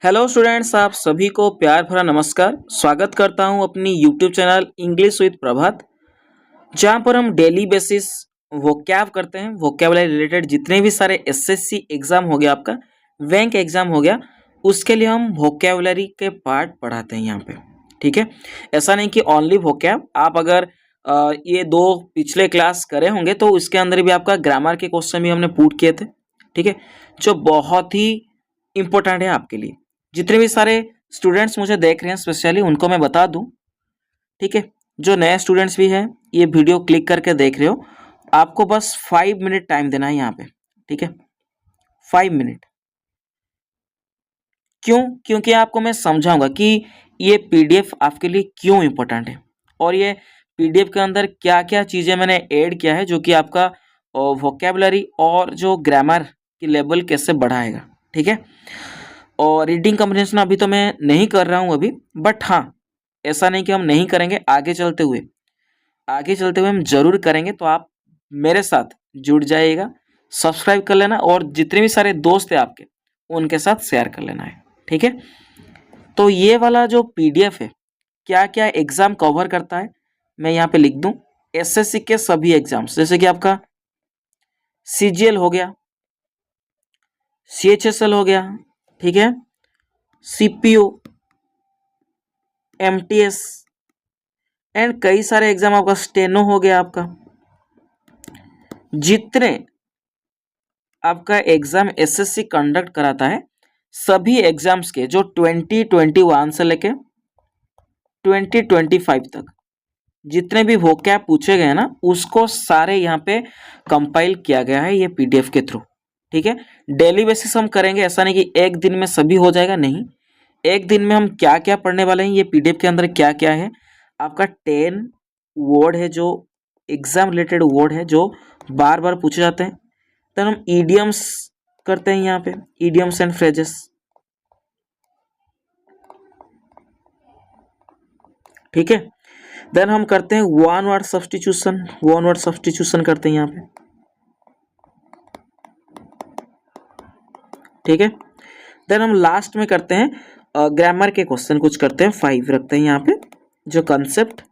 Hello students, आप सभी को प्यार भरा नमस्कार। स्वागत करता हूं अपनी यूट्यूब चैनल इंग्लिश विद प्रभात, जहां पर हम डेली बेसिस वोकैब करते हैं। वोकैबुलरी रिलेटेड जितने भी सारे एसएससी एग्जाम हो गया, आपका बैंक एग्जाम हो गया, उसके लिए हम वोकैबुलरी के पार्ट पढ़ाते हैं यहाँ पे। ठीक है, ऐसा नहीं कि ओनली वोकैब। आप अगर ये दो पिछले क्लास करे होंगे तो इसके अंदर भी आपका ग्रामर के क्वेश्चन भी हमने पुट किए थे। ठीक है, जो बहुत ही इंपॉर्टेंट है आपके लिए। जितने भी सारे स्टूडेंट्स मुझे देख रहे हैं स्पेशली उनको मैं बता दूं। ठीक है, जो नए स्टूडेंट्स भी हैं ये वीडियो क्लिक करके देख रहे हो, आपको बस 5 मिनट टाइम देना है यहाँ पे। ठीक है, 5 मिनट। क्यों? क्योंकि आपको मैं समझाऊंगा कि ये पीडीएफ आपके लिए क्यों इम्पोर्टेंट है और ये पीडीएफ के अंदर क्या क्या चीज़ें मैंने ऐड किया है जो कि आपका वोकेबलरी और जो ग्रामर की लेवल कैसे बढ़ाएगा। ठीक है, और रीडिंग कम्प्रीहेंशन अभी तो मैं नहीं कर रहा हूँ अभी, बट हाँ, ऐसा नहीं कि हम नहीं करेंगे। आगे चलते हुए हम जरूर करेंगे। तो आप मेरे साथ जुड़ जाइएगा, सब्सक्राइब कर लेना और जितने भी सारे दोस्त हैं आपके उनके साथ शेयर कर लेना है। ठीक है, तो ये वाला जो पीडीएफ है क्या क्या एग्जाम कवर करता है मैं यहाँ पे लिख दूं। एसएससी के सभी एग्जाम्स, जैसे कि आपका सीजीएल हो गया, सीएचएसएल हो गया, ठीक है, सीपीयू, एमटीएस एंड कई सारे एग्जाम, आपका स्टेनो हो गया। आपका जितने आपका एग्जाम एसएससी कंडक्ट कराता है, सभी एग्जाम्स के जो 2021 से लेके 2025 तक जितने भी वोकैब पूछे गए ना, उसको सारे यहाँ पे कंपाइल किया गया है ये पीडीएफ के थ्रू। ठीक है, डेली बेसिस हम करेंगे, ऐसा नहीं कि एक दिन में सभी हो जाएगा, नहीं। एक दिन में हम क्या क्या पढ़ने वाले हैं, ये पीडीएफ के अंदर क्या क्या है। आपका 10 वर्ड है जो एग्जाम रिलेटेड वर्ड है जो बार बार पूछे जाते हैं। देन हम ईडियम्स करते हैं यहाँ पे, ईडियम्स एंड फ्रेजेस। ठीक है, देन हम करते हैं वन वर्ड सब्स्टिट्यूशन करते हैं यहाँ पे। ठीक है, देन हम लास्ट में करते हैं ग्रामर के क्वेश्चन कुछ करते हैं, 5 रखते हैं यहाँ पे, जो कंसेप्ट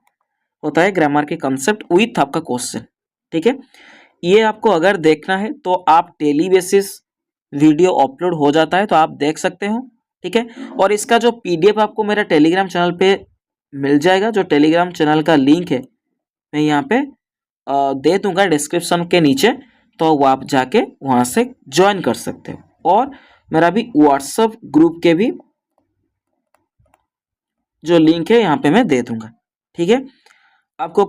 होता है ग्रामर के कंसेप्ट विथ आपका क्वेश्चन। ठीक है, ये आपको अगर देखना है तो आप डेली बेसिस वीडियो अपलोड हो जाता है तो आप देख सकते हो। ठीक है, और इसका जो पीडीएफ आपको मेरा टेलीग्राम चैनल पे मिल जाएगा। जो टेलीग्राम चैनल का लिंक है मैं यहाँ पे दे दूंगा डिस्क्रिप्शन के नीचे, तो वो आप जाके वहाँ से ज्वाइन कर सकते हो। और मेरा भी व्हाट्सएप ग्रुप के भी जो लिंक है यहाँ पे मैं दे दूंगा। ठीक है, आपको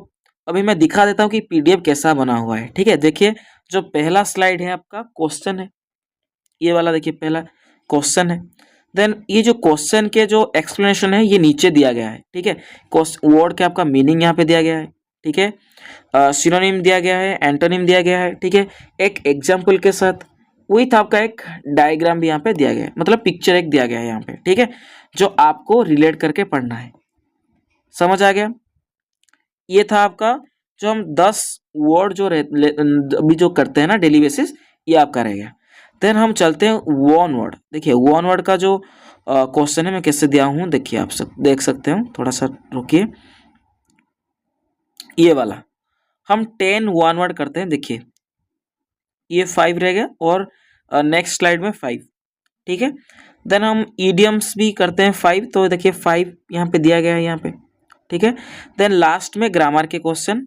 अभी मैं दिखा देता हूँ कि पीडीएफ कैसा बना हुआ है। ठीक है, देखिए, जो पहला स्लाइड है आपका क्वेश्चन है, ये वाला देखिए पहला क्वेश्चन है। देन ये जो क्वेश्चन के जो एक्सप्लेनेशन है ये नीचे दिया गया है। ठीक है, वर्ड के आपका मीनिंग यहाँ पे दिया गया है। ठीक है, सिनोनिम दिया गया है, एंटोनिम दिया गया है। ठीक है, एक एग्जाम्पल के साथ विथ आपका एक डायग्राम भी यहाँ पे दिया गया है, मतलब पिक्चर एक दिया गया है यहाँ पे। ठीक है, जो आपको रिलेट करके पढ़ना है। समझ आ गया? ये था आपका जो हम 10 वर्ड जो अभी जो करते हैं ना डेली बेसिस, ये आपका रहेगा। देन हम चलते हैं वन वर्ड। देखिए, वन वर्ड का जो क्वेश्चन है मैं कैसे दिया हूँ, देखिए आप सब देख सकते हो। थोड़ा सा रुकिए, ये वाला हम 10 वन वर्ड करते हैं। देखिए, ये 5 रहेगा और नेक्स्ट स्लाइड में 5। ठीक है, देन हम ईडियम्स भी करते हैं 5। तो देखिए 5 यहाँ पे दिया गया है यहाँ पे। ठीक है, देन लास्ट में ग्रामर के क्वेश्चन,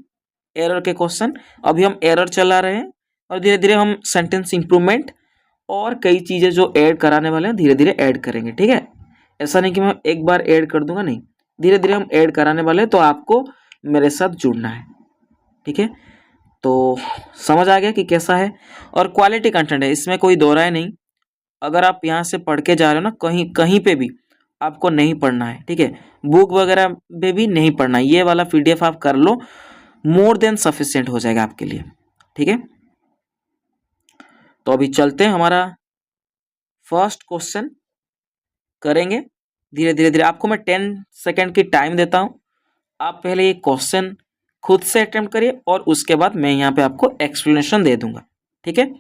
एरर के क्वेश्चन। अभी हम एरर चला रहे हैं और धीरे धीरे हम सेंटेंस इंप्रूवमेंट और कई चीज़ें जो ऐड कराने वाले हैं धीरे धीरे ऐड करेंगे। ठीक है, ऐसा नहीं कि मैं एक बार ऐड कर दूंगा, नहीं, धीरे धीरे हम ऐड कराने वाले हैं, तो आपको मेरे साथ जुड़ना है। ठीक है, तो समझ आ गया कि कैसा है। और क्वालिटी कंटेंट है, इसमें कोई दो राय नहीं। अगर आप यहाँ से पढ़ के जा रहे हो ना, कहीं कहीं पे भी आपको नहीं पढ़ना है। ठीक है, बुक वगैरह पे भी नहीं पढ़ना है, ये वाला पीडीएफ आप कर लो, मोर देन सफिशिएंट हो जाएगा आपके लिए। ठीक है, तो अभी चलते हैं, हमारा फर्स्ट क्वेश्चन करेंगे। धीरे धीरे धीरे आपको मैं 10 सेकेंड की टाइम देता हूं। आप पहले ये क्वेश्चन खुद से अटेम्प्ट करिए और उसके बाद मैं यहाँ पे आपको एक्सप्लेनेशन दे दूंगा। ठीक है,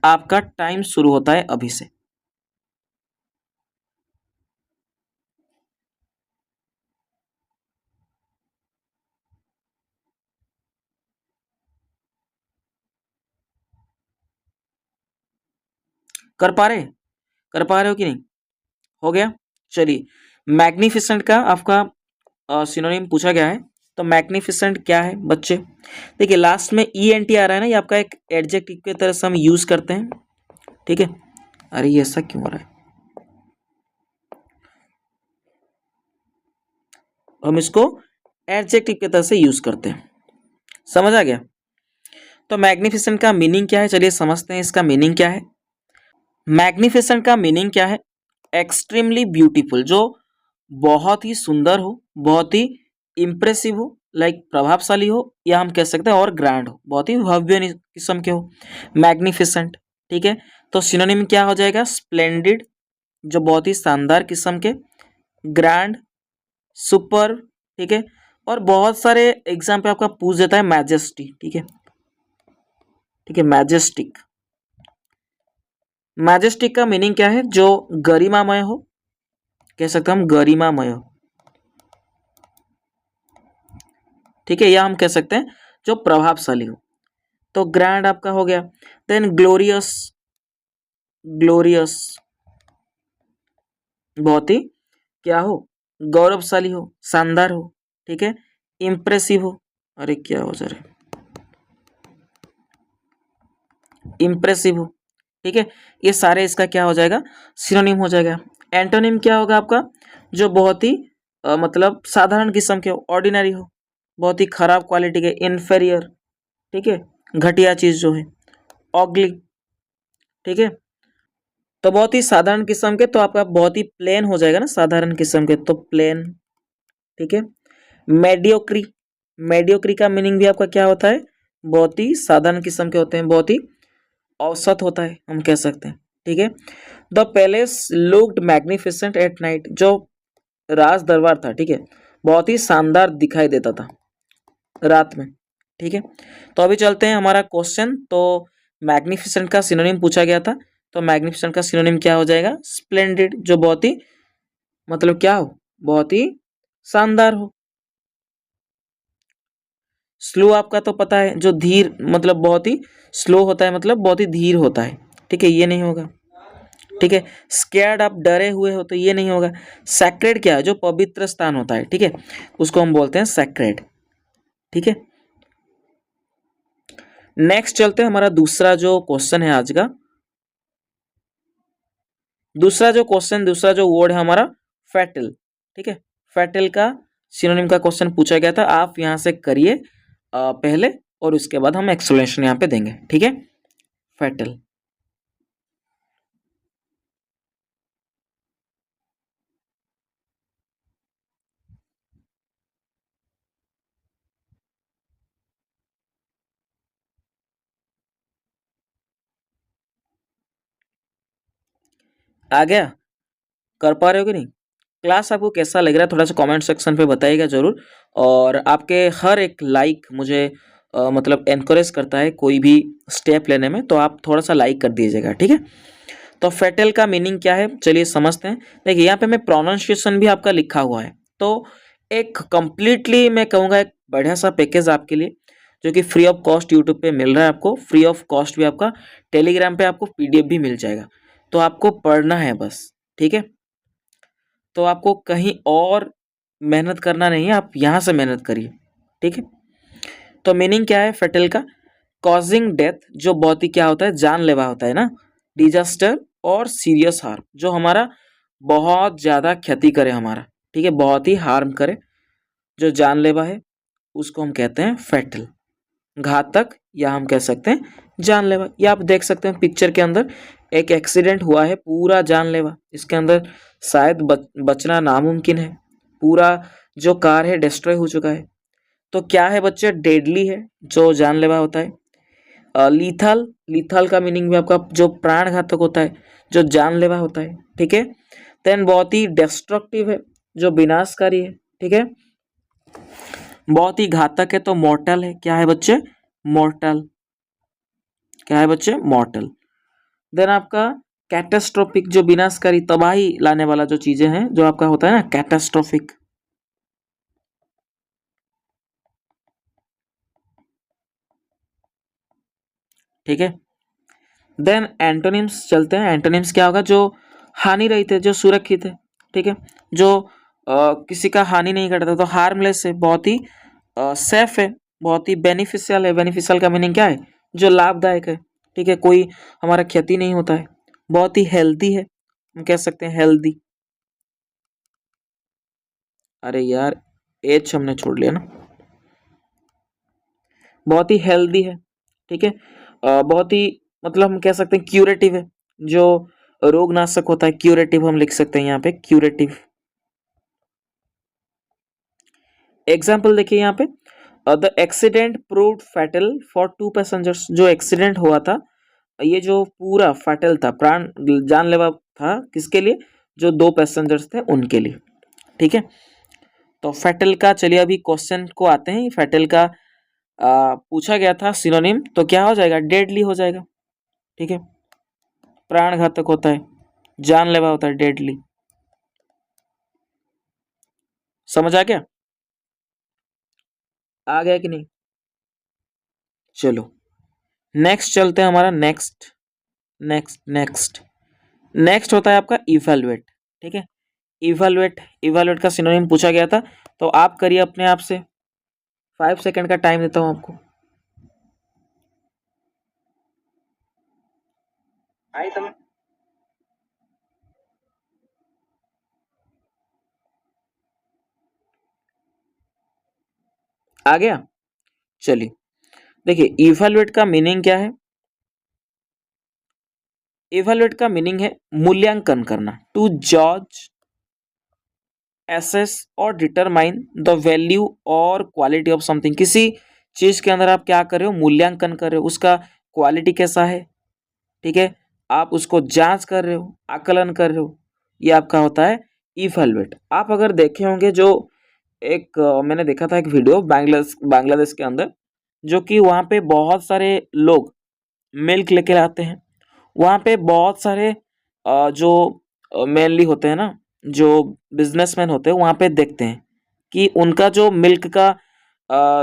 आपका टाइम शुरू होता है अभी से। कर पा रहे हो कि नहीं? हो गया। चलिए, मैग्निफिसेंट का आपका सिनोनिम पूछा गया है। तो मैग्निफिसेंट क्या है बच्चे? देखिए लास्ट में ई एन टी आ रहा है ना, ये आपका एक एडजेक्टिव की तरह से हम यूज करते हैं, ठीक है। अरे ये ऐसा क्यों हो रहा है? हम इसको एडजेक्टिव की तरह से यूज करते हैं, समझ आ गया? तो मैग्निफिसेंट का मीनिंग क्या है, चलिए समझते हैं इसका मीनिंग क्या है। मैग्निफिसेंट का मीनिंग क्या है? एक्सट्रीमली ब्यूटीफुल, जो बहुत ही सुंदर हो, बहुत ही इंप्रेसिव हो, लाइक प्रभावशाली हो, या हम कह सकते हैं और ग्रैंड हो, बहुत ही भव्य किस्म के हो, मैग्निफिसेंट, ठीक है। तो सिनोनिम क्या हो जाएगा? स्प्लेंडिड, जो बहुत ही शानदार किस्म के, ग्रैंड, सुपर, ठीक है। और बहुत सारे एग्जाम पे आपका पूछ देता है मैजेस्टी, ठीक है, ठीक है, मैजेस्टिक। मैजेस्टिक का मीनिंग क्या है? जो गरिमामय हो, कह सकते हैं हम गरिमामय हो, ठीक है, या हम कह सकते हैं जो प्रभावशाली हो। तो ग्रैंड आपका हो गया। देन ग्लोरियस, ग्लोरियस बहुत ही क्या हो? गौरवशाली हो, शानदार हो, ठीक है, इंप्रेसिव हो। अरे क्या हो जा रहा है? इंप्रेसिव हो, ठीक है। ये सारे इसका क्या हो जाएगा? सिनोनिम हो जाएगा। एंटोनिम क्या होगा आपका? जो बहुत ही मतलब साधारण किस्म के हो, ऑर्डिनरी हो, बहुत ही खराब क्वालिटी के, इन्फेरियर, ठीक है, घटिया चीज जो है, ऑगली, ठीक है। तो बहुत ही साधारण किस्म के, तो आपका बहुत ही प्लेन हो जाएगा ना, साधारण किस्म के, तो प्लेन, ठीक है। मेडियोक्री, मेडियोक्री का मीनिंग भी आपका क्या होता है? बहुत ही साधारण किस्म के होते हैं, बहुत ही औसत होता है, हम कह सकते हैं, ठीक है। The palace looked magnificent at night, जो राज दरबार था, ठीक है, बहुत ही शानदार दिखाई देता था रात में, ठीक है। तो अभी चलते हैं हमारा क्वेश्चन। तो मैग्निफिसेंट का सिनोनिम पूछा गया था, तो मैग्निफिसेंट का सिनोनिम क्या हो जाएगा? स्प्लेंडेड, जो बहुत ही मतलब क्या हो? बहुत ही शानदार हो। स्लो आपका तो पता है, जो धीर, मतलब बहुत ही स्लो होता है, मतलब बहुत ही धीर होता है, ठीक है, ये नहीं होगा, ठीक है। स्कैर्ड, आप डरे हुए हो, तो ये नहीं होगा। सैक्रेड क्या है? जो पवित्र स्थान होता है, ठीक है, उसको हम बोलते हैं सैक्रेड, ठीक है। नेक्स्ट चलते हैं, हमारा दूसरा जो क्वेश्चन है आज का, दूसरा जो वर्ड है हमारा, फैटल, ठीक है। फैटल का सिनोनिम का क्वेश्चन पूछा गया था, आप यहां से करिए पहले, और उसके बाद हम एक्सप्लेनेशन यहाँ पे देंगे, ठीक है। फैटल, आ गया? कर पा रहे हो कि नहीं? क्लास आपको कैसा लग रहा है, थोड़ा सा कमेंट सेक्शन पे बताइएगा जरूर। और आपके हर एक लाइक मुझे मतलब एनकरेज करता है कोई भी स्टेप लेने में, तो आप थोड़ा सा लाइक कर दीजिएगा, ठीक है। तो फेटल का मीनिंग क्या है, चलिए समझते हैं। देखिए यहाँ पे मैं प्रोनाउंसिएशन भी आपका लिखा हुआ है, तो एक कंप्लीटली मैं कहूँगा एक बढ़िया सा पैकेज आपके लिए, जो कि फ्री ऑफ कॉस्ट यूट्यूब पे मिल रहा है आपको, फ्री ऑफ कॉस्ट भी आपका टेलीग्राम पे आपको पीडीएफ भी मिल जाएगा। तो आपको पढ़ना है बस, ठीक है। तो आपको कहीं और मेहनत करना नहीं है, आप यहाँ से मेहनत करिए, ठीक है। तो मीनिंग क्या है फेटल का? कॉजिंग डेथ, जो बहुत ही क्या होता है, जानलेवा होता है ना। डिजास्टर और सीरियस हार्म, जो हमारा बहुत ज्यादा क्षति करे हमारा, ठीक है, बहुत ही हार्म करे, जो जानलेवा है, उसको हम कहते हैं फेटल, घातक, या हम कह सकते हैं जानलेवा। ये आप देख सकते हैं पिक्चर के अंदर, एक एक्सीडेंट हुआ है पूरा जानलेवा, इसके अंदर शायद बचना नामुमकिन है, पूरा जो कार है डिस्ट्रॉय हो चुका है। तो क्या है बच्चे? डेडली है, जो जानलेवा होता है। लीथल, लीथल का मीनिंग भी आपका जो प्राण घातक होता है, जो जानलेवा होता है, ठीक है। देन बहुत ही डिस्ट्रक्टिव है, जो विनाशकारी है, ठीक है। बहुत ही घातक है, तो मॉर्टल है, क्या है बच्चे? मॉर्टल, क्या है बच्चे? मॉर्टल। देन आपका कैटास्ट्रोफिक, जो विनाशकारी, तबाही लाने वाला जो चीजें हैं, जो आपका होता है ना कैटास्ट्रोफिक, ठीक है। देन एंटोनिम्स चलते हैं। एंटोनिम्स क्या होगा? जो हानि रहित है, जो सुरक्षित है, ठीक है, जो किसी का हानि नहीं करता, तो हार्मलेस है, बहुत ही सेफ है, बहुत ही बेनिफिशियल है। बेनिफिशियल का मीनिंग क्या है? जो लाभदायक है, ठीक है, कोई हमारा क्षति नहीं होता है। बहुत ही हेल्दी है, हम कह सकते हैं हेल्दी। अरे यार, एच हमने छोड़ लिया ना। बहुत ही हेल्दी है, ठीक है, बहुत ही मतलब हम कह सकते हैं क्यूरेटिव है, जो रोग नाशक होता है, क्यूरेटिव हम लिख सकते हैं यहाँ पे, क्यूरेटिव। एग्जाम्पल देखिए यहाँ पे, the accident proved fatal for 2 passengers. जो एक्सीडेंट हुआ था, ये जो पूरा फैटल था, प्राण जानलेवा था, किसके लिए? जो 2 पैसेंजर्स थे उनके लिए, ठीक है। तो फैटल का, चलिए अभी क्वेश्चन को आते हैं। फैटल का पूछा गया था सिनोनिम, तो क्या हो जाएगा? डेडली हो जाएगा, ठीक है, प्राण घातक होता है, जानलेवा होता है, डेडली। समझ आ गया? आ गया कि नहीं? चलो नेक्स्ट चलते हैं। हमारा नेक्स्ट नेक्स्ट नेक्स्ट नेक्स्ट होता है आपका इवैल्यूएट, ठीक है। इवैल्यूएट, इवैल्यूएट का सिनोनिम पूछा गया था, तो आप करिए अपने आप से। 5 सेकंड का टाइम देता हूं आपको। आई समझ? आ गया? चलिए देखिए, इवैल्यूएट का मीनिंग क्या है? इवैल्यूएट का मीनिंग है मूल्यांकन करना, टू जज, एसेस और डिटरमाइन द वैल्यू और क्वालिटी ऑफ समथिंग। किसी चीज के अंदर आप क्या कर रहे हो? मूल्यांकन कर रहे हो, उसका क्वालिटी कैसा है, ठीक है, आप उसको जांच कर रहे हो, आकलन कर रहे हो, ये आपका होता है इवैल्यूएट। आप अगर देखे होंगे, जो एक मैंने देखा था एक वीडियो बांग्लादेश बांग्लादेश के अंदर, जो कि वहाँ पे बहुत सारे लोग मिल्क लेके आते हैं। वहाँ पे बहुत सारे जो मेनली होते हैं ना, जो बिजनेसमैन होते हैं, वहाँ पे देखते हैं कि उनका जो मिल्क का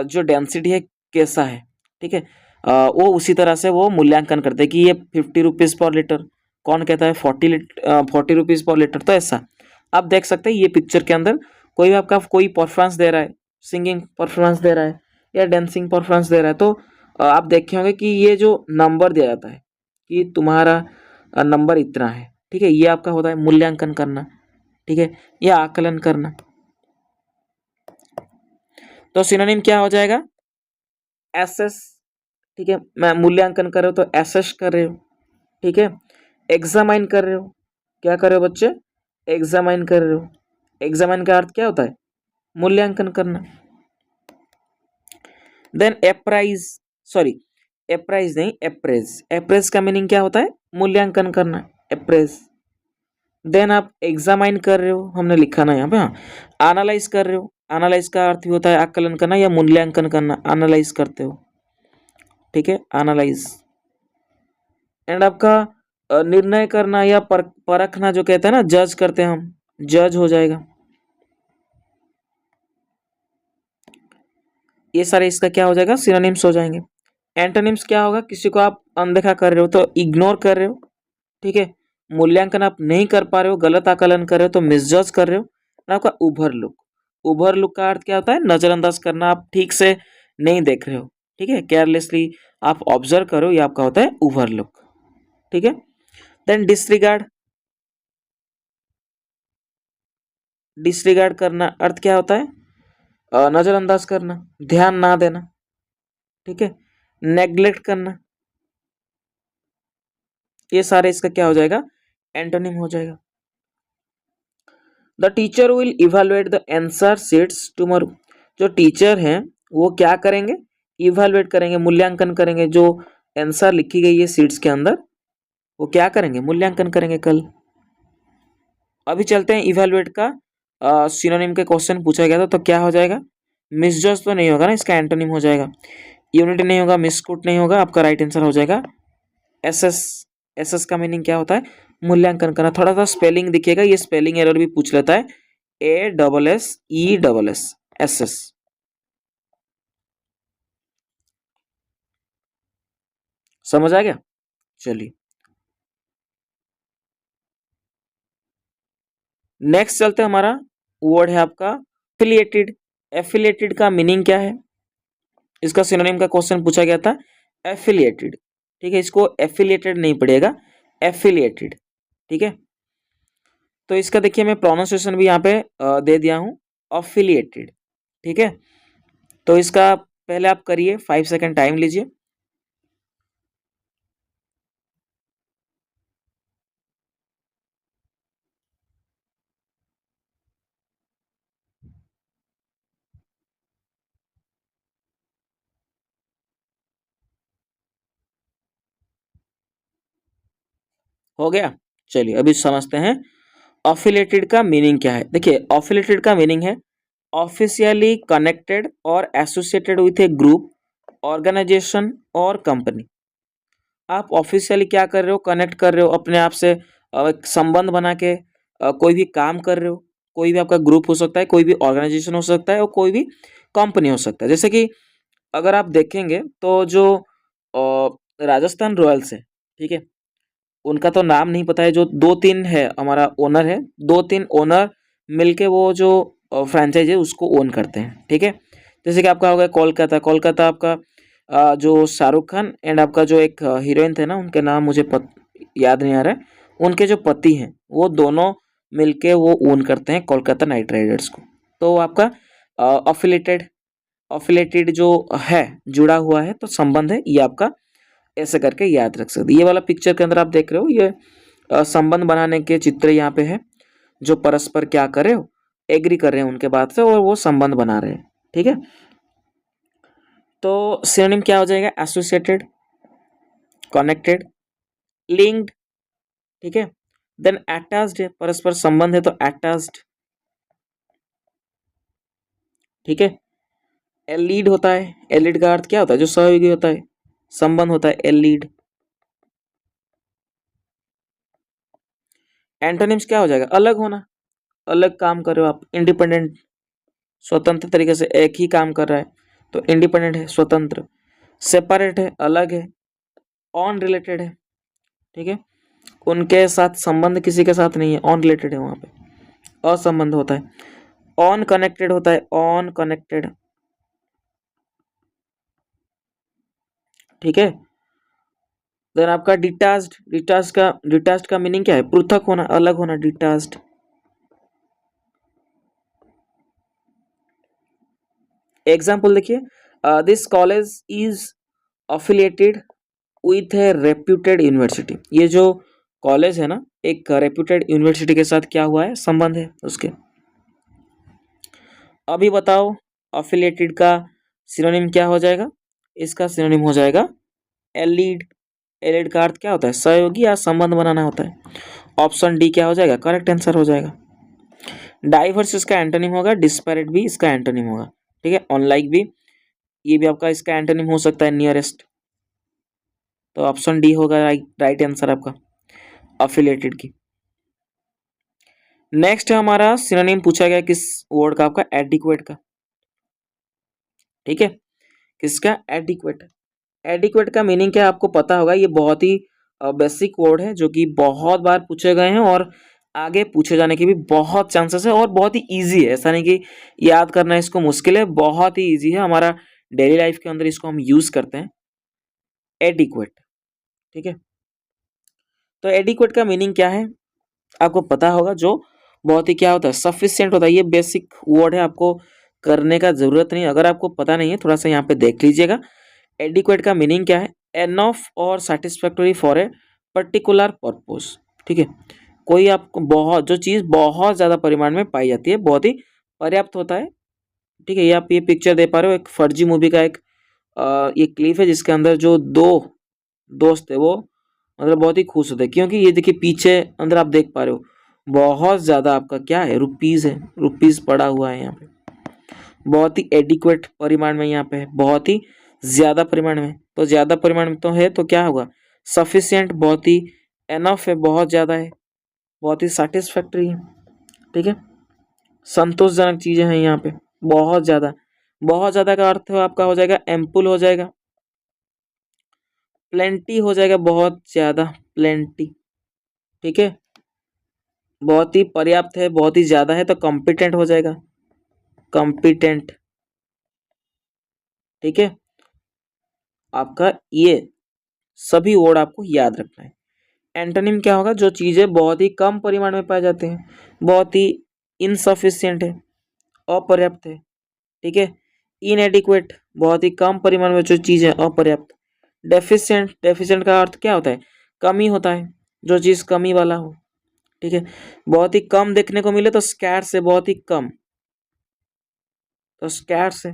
जो डेंसिटी है कैसा है, ठीक है। वो उसी तरह से वो मूल्यांकन करते हैं कि ये 50 रुपीज़ पर लीटर, कौन कहता है 40 रुपीज़ पर लीटर। तो ऐसा आप देख सकते हैं, ये पिक्चर के अंदर कोई भी आपका कोई परफॉर्मेंस दे रहा है, सिंगिंग परफॉर्मेंस दे रहा है या डांसिंग परफॉर्मेंस दे रहा है, तो आप देखे होंगे कि ये जो नंबर दिया जाता है कि तुम्हारा नंबर इतना है, ठीक है, ये आपका होता है मूल्यांकन करना, ठीक है, या आकलन करना। तो सिनोनिम क्या हो जाएगा? एसेस, ठीक है, मैं मूल्यांकन कर रहे हो तो एसेस कर रहे हो, ठीक है। एग्जामाइन कर रहे हो, क्या कर रहे हो बच्चे? एग्जामाइन कर रहे हो। एग्जामाइन का अर्थ क्या होता है? मूल्यांकन करना। देन एप्राइज, सॉरी, एप्राइज नहीं, एप्रेज। एप्रेज का मीनिंग क्या होता है? मूल्यांकन करना, एप्रेज। देन आप एग्जामाइन कर रहे हो, हमने लिखा ना यहाँ पे, हाँ। एनालाइज कर रहे हो, एनालाइज का अर्थ भी होता है आकलन करना या मूल्यांकन करना, एनालाइज करते हो, ठीक है, एनालाइज। एंड आपका निर्णय करना या परखना, जो कहते हैं ना, जज करते हैं हम, जज हो जाएगा। ये सारे इसका क्या हो जाएगा? सिनोनिम्स हो जाएंगे। एंटोनिम्स क्या होगा? किसी को आप अनदेखा कर रहे हो तो इग्नोर कर रहे हो, ठीक है। मूल्यांकन आप नहीं कर पा रहे हो, गलत आकलन कर रहे हो तो मिसजज कर रहे हो। और आपका उभर लुक, उभर लुक का अर्थ क्या होता है? नजरअंदाज करना, आप ठीक से नहीं देख रहे हो, ठीक है, केयरलेसली आप ऑब्जर्व करो, ये आपका होता है उभर लुक, ठीक है। देन डिसरिगार्ड, डिसरिगार्ड करना अर्थ क्या होता है? नजरअंदाज करना, ध्यान ना देना, ठीक है, नेग्लेक्ट करना। ये सारे इसका क्या हो जाएगा? एंटोनिम हो जाएगा। The teacher will evaluate the answer sheets tomorrow. जो टीचर हैं वो क्या करेंगे? इवेलुएट करेंगे, मूल्यांकन करेंगे, जो आंसर लिखी गई है सीट्स के अंदर, वो क्या करेंगे? मूल्यांकन करेंगे कल। अभी चलते हैं इवेलुएट का सिनोनिम के क्वेश्चन पूछा गया था, तो क्या हो जाएगा? मिसजज तो नहीं होगा ना, इसका एंटोनिम हो जाएगा। यूनिटी नहीं होगा, मिसकुट नहीं होगा, आपका राइट आंसर हो जाएगा एसएस। एसएस का मीनिंग क्या होता है? मूल्यांकन करना। थोड़ा सा स्पेलिंग दिखेगा, ये स्पेलिंग एरर भी पूछ लेता है, ASSESS, एसएस। समझ आ गया? चलिए नेक्स्ट चलते हैं, हमारा वर्ड है आपका एफिलिएटेड। एफिलिएटेड का मीनिंग क्या है, इसका सिनोनिम का क्वेश्चन पूछा गया था, एफिलिएटेड। ठीक है, इसको एफिलिएटेड नहीं पड़ेगा, एफिलिएटेड। ठीक है, तो इसका देखिए मैं प्रोनाउंसिएशन भी यहाँ पे दे दिया हूँ, अफिलिएटेड। ठीक है, तो इसका पहले आप करिए, 5 सेकंड टाइम लीजिए। हो गया, चलिए अभी समझते हैं अफिलिएटेड का मीनिंग क्या है। देखिए अफिलिएटेड का मीनिंग है ऑफिशियली कनेक्टेड और associated with a group, organization और कंपनी। आप ऑफिशियली क्या कर रहे हो, कनेक्ट कर रहे हो अपने आप से, एक संबंध बना के कोई भी काम कर रहे हो। कोई भी आपका ग्रुप हो सकता है, कोई भी ऑर्गेनाइजेशन हो सकता है और कोई भी कंपनी हो सकता है। जैसे कि अगर आप देखेंगे तो जो राजस्थान रॉयल्स है, ठीक है, उनका तो नाम नहीं पता है, जो 2-3 है हमारा ओनर है, 2-3 ओनर मिलके वो जो फ्रेंचाइज है उसको ओन करते हैं। ठीक है, जैसे कि आपका हो गया कोलकाता। कोलकाता आपका जो शाहरुख खान एंड आपका जो एक हीरोइन थे ना, उनके नाम मुझे याद नहीं आ रहा है, उनके जो पति हैं वो दोनों मिलके वो ओन करते हैं कोलकाता नाइट राइडर्स को। तो वो आपका अफिलेटेड, अफिलेटेड जो है, जुड़ा हुआ है, तो संबंध है, ये आपका ऐसे करके याद रख सकते। ये वाला पिक्चर के अंदर आप देख रहे हो, ये संबंध बनाने के चित्र यहाँ पे है, जो परस्पर क्या कर रहे हो, एग्री कर रहे हैं उनके बात से और वो संबंध बना रहे हैं। ठीक है, तो सिनोनिम क्या हो जाएगा, एसोसिएटेड, कनेक्टेड, लिंक्ड। ठीक है, देन अटैच्ड है, परस्पर संबंध है तो अटैच्ड। ठीक है, एलीड होता है, एलीड का अर्थ क्या होता है, जो सहयोगी होता है, संबंध होता है एलीड। एंटोनिम्स क्या हो जाएगा, अलग होना, अलग काम कर रहे हो आप, इंडिपेंडेंट, स्वतंत्र तरीके से एक ही काम कर रहा है तो इंडिपेंडेंट है, स्वतंत्र। सेपरेट है, अलग है। ऑन रिलेटेड है, ठीक है, उनके साथ संबंध किसी के साथ नहीं है, ऑन रिलेटेड है, वहां पे असंबंध होता है। ऑन कनेक्टेड होता है, ऑन कनेक्टेड। ठीक है, देन आपका डिटाच्ड। डिटाच्ड का मीनिंग क्या है, पृथक होना, अलग होना, डिटाच्ड। एग्जाम्पल देखिए, this college is affiliated with A reputed university. ये जो कॉलेज है ना, एक रेप्यूटेड यूनिवर्सिटी के साथ क्या हुआ है, संबंध है उसके। अभी बताओ अफिलिएटेड का सिनोनिम क्या हो जाएगा, इसका सिनोनिम हो जाएगा एलीड। एलीड का अर्थ क्या होता है, सहयोगी या संबंध बनाना होता है। ऑप्शन डी क्या हो जाएगा, करेक्ट आंसर हो जाएगा। डाइवर्स इसका एंटोनिम होगा, डिस्पैरेट भी इसका एंटोनिम होगा। ठीक है, अनलाइक भी, ये भी आपका इसका एंटोनिम हो सकता है, नियरेस्ट। तो ऑप्शन डी होगा राइट आंसर आपका अफिलिएटेड की। नेक्स्ट है हमारा सिनोनिम पूछा गया किस वर्ड का, आपका एडिक्वेट का। ठीक है, किसका, एडिक्वेट। एडिक्वेट का मीनिंग क्या है आपको पता होगा, ये बहुत ही बेसिक वर्ड है जो कि बहुत बार पूछे गए हैं और आगे पूछे जाने के भी बहुत चांसेस है और बहुत ही इजी है। ऐसा नहीं कि याद करना इसको मुश्किल है, बहुत ही इजी है, हमारा डेली लाइफ के अंदर इसको हम यूज करते हैं, एडिक्वेट। ठीक है, तो एडिक्वेट का मीनिंग क्या है आपको पता होगा, जो बहुत ही क्या होता है, सफिशिएंट होता है। ये बेसिक वर्ड है, आपको करने का जरूरत नहीं, अगर आपको पता नहीं है थोड़ा सा यहाँ पे देख लीजिएगा। एडिक्वेट का मीनिंग क्या है, एनफ और satisfactory for a particular purpose. ठीक है, कोई आपको बहुत, जो चीज़ बहुत ज़्यादा परिमाण में पाई जाती है, बहुत ही पर्याप्त होता है। ठीक है, ये आप ये पिक्चर दे पा रहे हो, एक फर्जी मूवी का एक ये क्लिप है जिसके अंदर जो दो दोस्त है वो मतलब बहुत ही खुश होते हैं, क्योंकि ये देखिए पीछे अंदर आप देख पा रहे हो बहुत ज़्यादा आपका क्या है, रुपीज़ है, रुपीज़ पड़ा हुआ है यहाँ पे, बहुत ही एडिक्वेट परिमाण में यहाँ पे है, बहुत ही ज़्यादा परिमाण में। तो ज़्यादा परिमाण में तो है तो क्या होगा, सफिशिएंट, बहुत ही एनफ है, बहुत ज़्यादा है, बहुत ही सेटिस्फैक्टरी है। ठीक है, संतोषजनक चीज़ें हैं यहाँ पे, बहुत ज़्यादा। बहुत ज़्यादा का अर्थ आपका हो जाएगा एम्पुल हो जाएगा, प्लेंटी हो जाएगा, बहुत ज़्यादा प्लेंटी। ठीक है, बहुत ही पर्याप्त है, बहुत ही ज्यादा है, तो कॉम्पिटेंट हो जाएगा, कॉम्पिटेंट। ठीक है, आपका ये सभी वर्ड आपको याद रखना है। एंटोनिम क्या होगा? जो चीजें बहुत ही कम परिमाण में पाए जाते हैं, बहुत ही इनसफिशियंट है, अपर्याप्त है। ठीक है, इनएडिक्वेट, बहुत ही कम परिमाण में जो चीज है, अपर्याप्त। डेफिशिएंट, डेफिशिएंट का अर्थ क्या होता है? कमी होता है, जो चीज कमी वाला हो। ठीक है, बहुत ही कम देखने को मिले तो स्कैर्स है, बहुत ही कम, तो स्कैर्स है।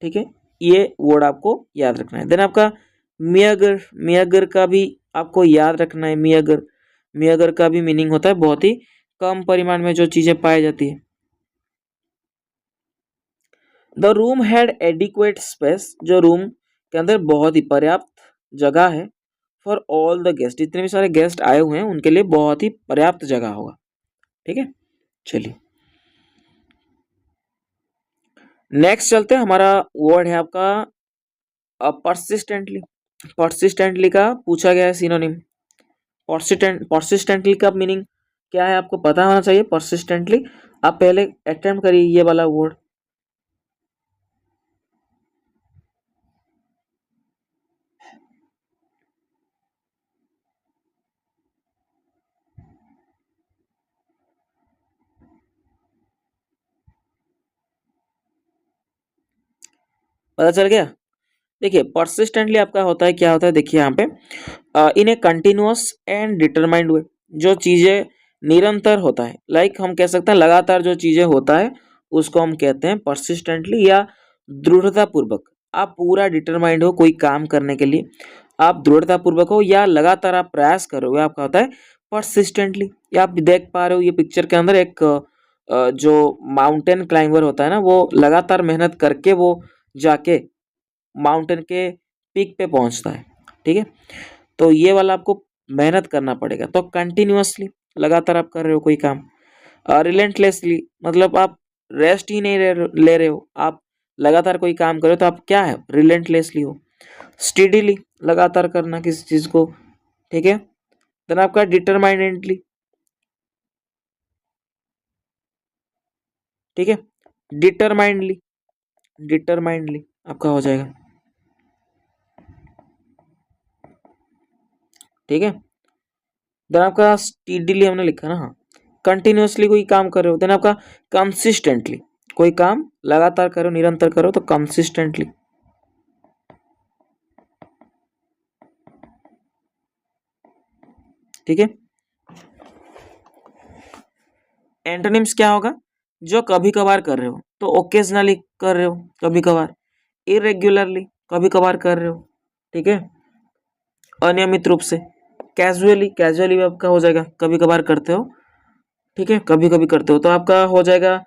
ठीक है, ये वर्ड आपको याद रखना है। देन आपका मियागर, मियागर का भी आपको याद रखना है। मियागर, मियागर का भी मीनिंग होता है बहुत ही कम परिमाण में जो चीजें पाई जाती है। The room had adequate space, जो रूम के अंदर बहुत ही पर्याप्त जगह है। फॉर ऑल द गेस्ट, जितने भी सारे गेस्ट आए हुए हैं उनके लिए बहुत ही पर्याप्त जगह होगा। ठीक है, चलिए नेक्स्ट चलते हैं। हमारा वर्ड है आपका परसिस्टेंटली। परसिस्टेंटली का पूछा गया है सिनोनिम। परसिस्टेंटली का मीनिंग क्या है आपको पता होना चाहिए। परसिस्टेंटली आप पहले अटेम्प्ट करिए ये वाला वर्ड। पता चल गया? देखिए परसिस्टेंटली आपका होता है, क्या होता है देखिए यहाँ पे, इन ए कंटिन्यूअस एंड डिटरमाइंड वे, जो चीजें निरंतर होता है, लाइक हम कह सकते हैं लगातार जो चीजें होता है उसको हम कहते हैं परसिस्टेंटली, या दृढ़ता पूर्वक। आप पूरा डिटरमाइंड हो कोई काम करने के लिए, आप दृढ़ता पूर्वक हो या लगातार आप प्रयास करोगे, आपका होता है परसिस्टेंटली। या आप देख पा रहे हो ये पिक्चर के अंदर एक जो माउंटेन क्लाइंबर होता है ना, वो लगातार मेहनत करके वो जाके माउंटेन के पीक पे पहुंचता है। ठीक है, तो ये वाला आपको मेहनत करना पड़ेगा, तो कंटिन्यूअसली लगातार आप कर रहे हो कोई काम। रिलेंटलेसली मतलब आप रेस्ट ही नहीं ले रहे हो, आप लगातार कोई काम कर रहे हो, तो आप क्या है? रिलेंटलेसली हो। स्टेडीली लगातार करना किसी चीज को। ठीक है, देन आपका डिटरमाइनेटली। ठीक है, डिटरमाइंडली, डिटरमाइंडली आपका हो जाएगा। ठीक है, देन आपका स्टीडीली हमने लिखा ना, हाँ कंटिन्यूअसली कोई काम कर रहे हो। देन आपका कंसिस्टेंटली, कोई काम लगातार करो, निरंतर करो, तो कंसिस्टेंटली। ठीक है, एंटोनिम्स क्या होगा? जो कभी कभार कर रहे हो, तो ओकेजनली कर रहे हो, कभी कभार। इरेग्युलरली, कभी कभार कर रहे हो। ठीक है, अनियमित रूप से। कैजुअली, कैजुअली आपका हो जाएगा कभी कभार करते हो। ठीक है, कभी कभी करते हो, तो आपका हो जाएगा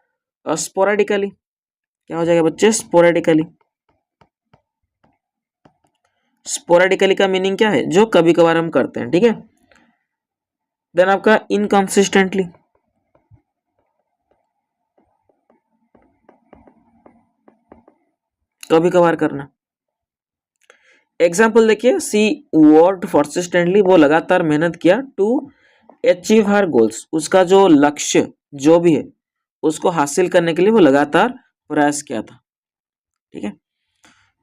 स्पोरेडिकली। क्या हो जाएगा बच्चे? स्पोरेडिकली। स्पोरेडिकली का मीनिंग क्या है? जो कभी कभार हम करते हैं। ठीक है, देन आपका इनकंसिस्टेंटली, कभी कभार करना। एग्जाम्पल देखिए, सी वर्कड परसिस्टेंटली, वो लगातार मेहनत किया टू अचीव हर गोल्स, उसका जो लक्ष्य जो भी है उसको हासिल करने के लिए वो लगातार प्रयास किया था। ठीक है,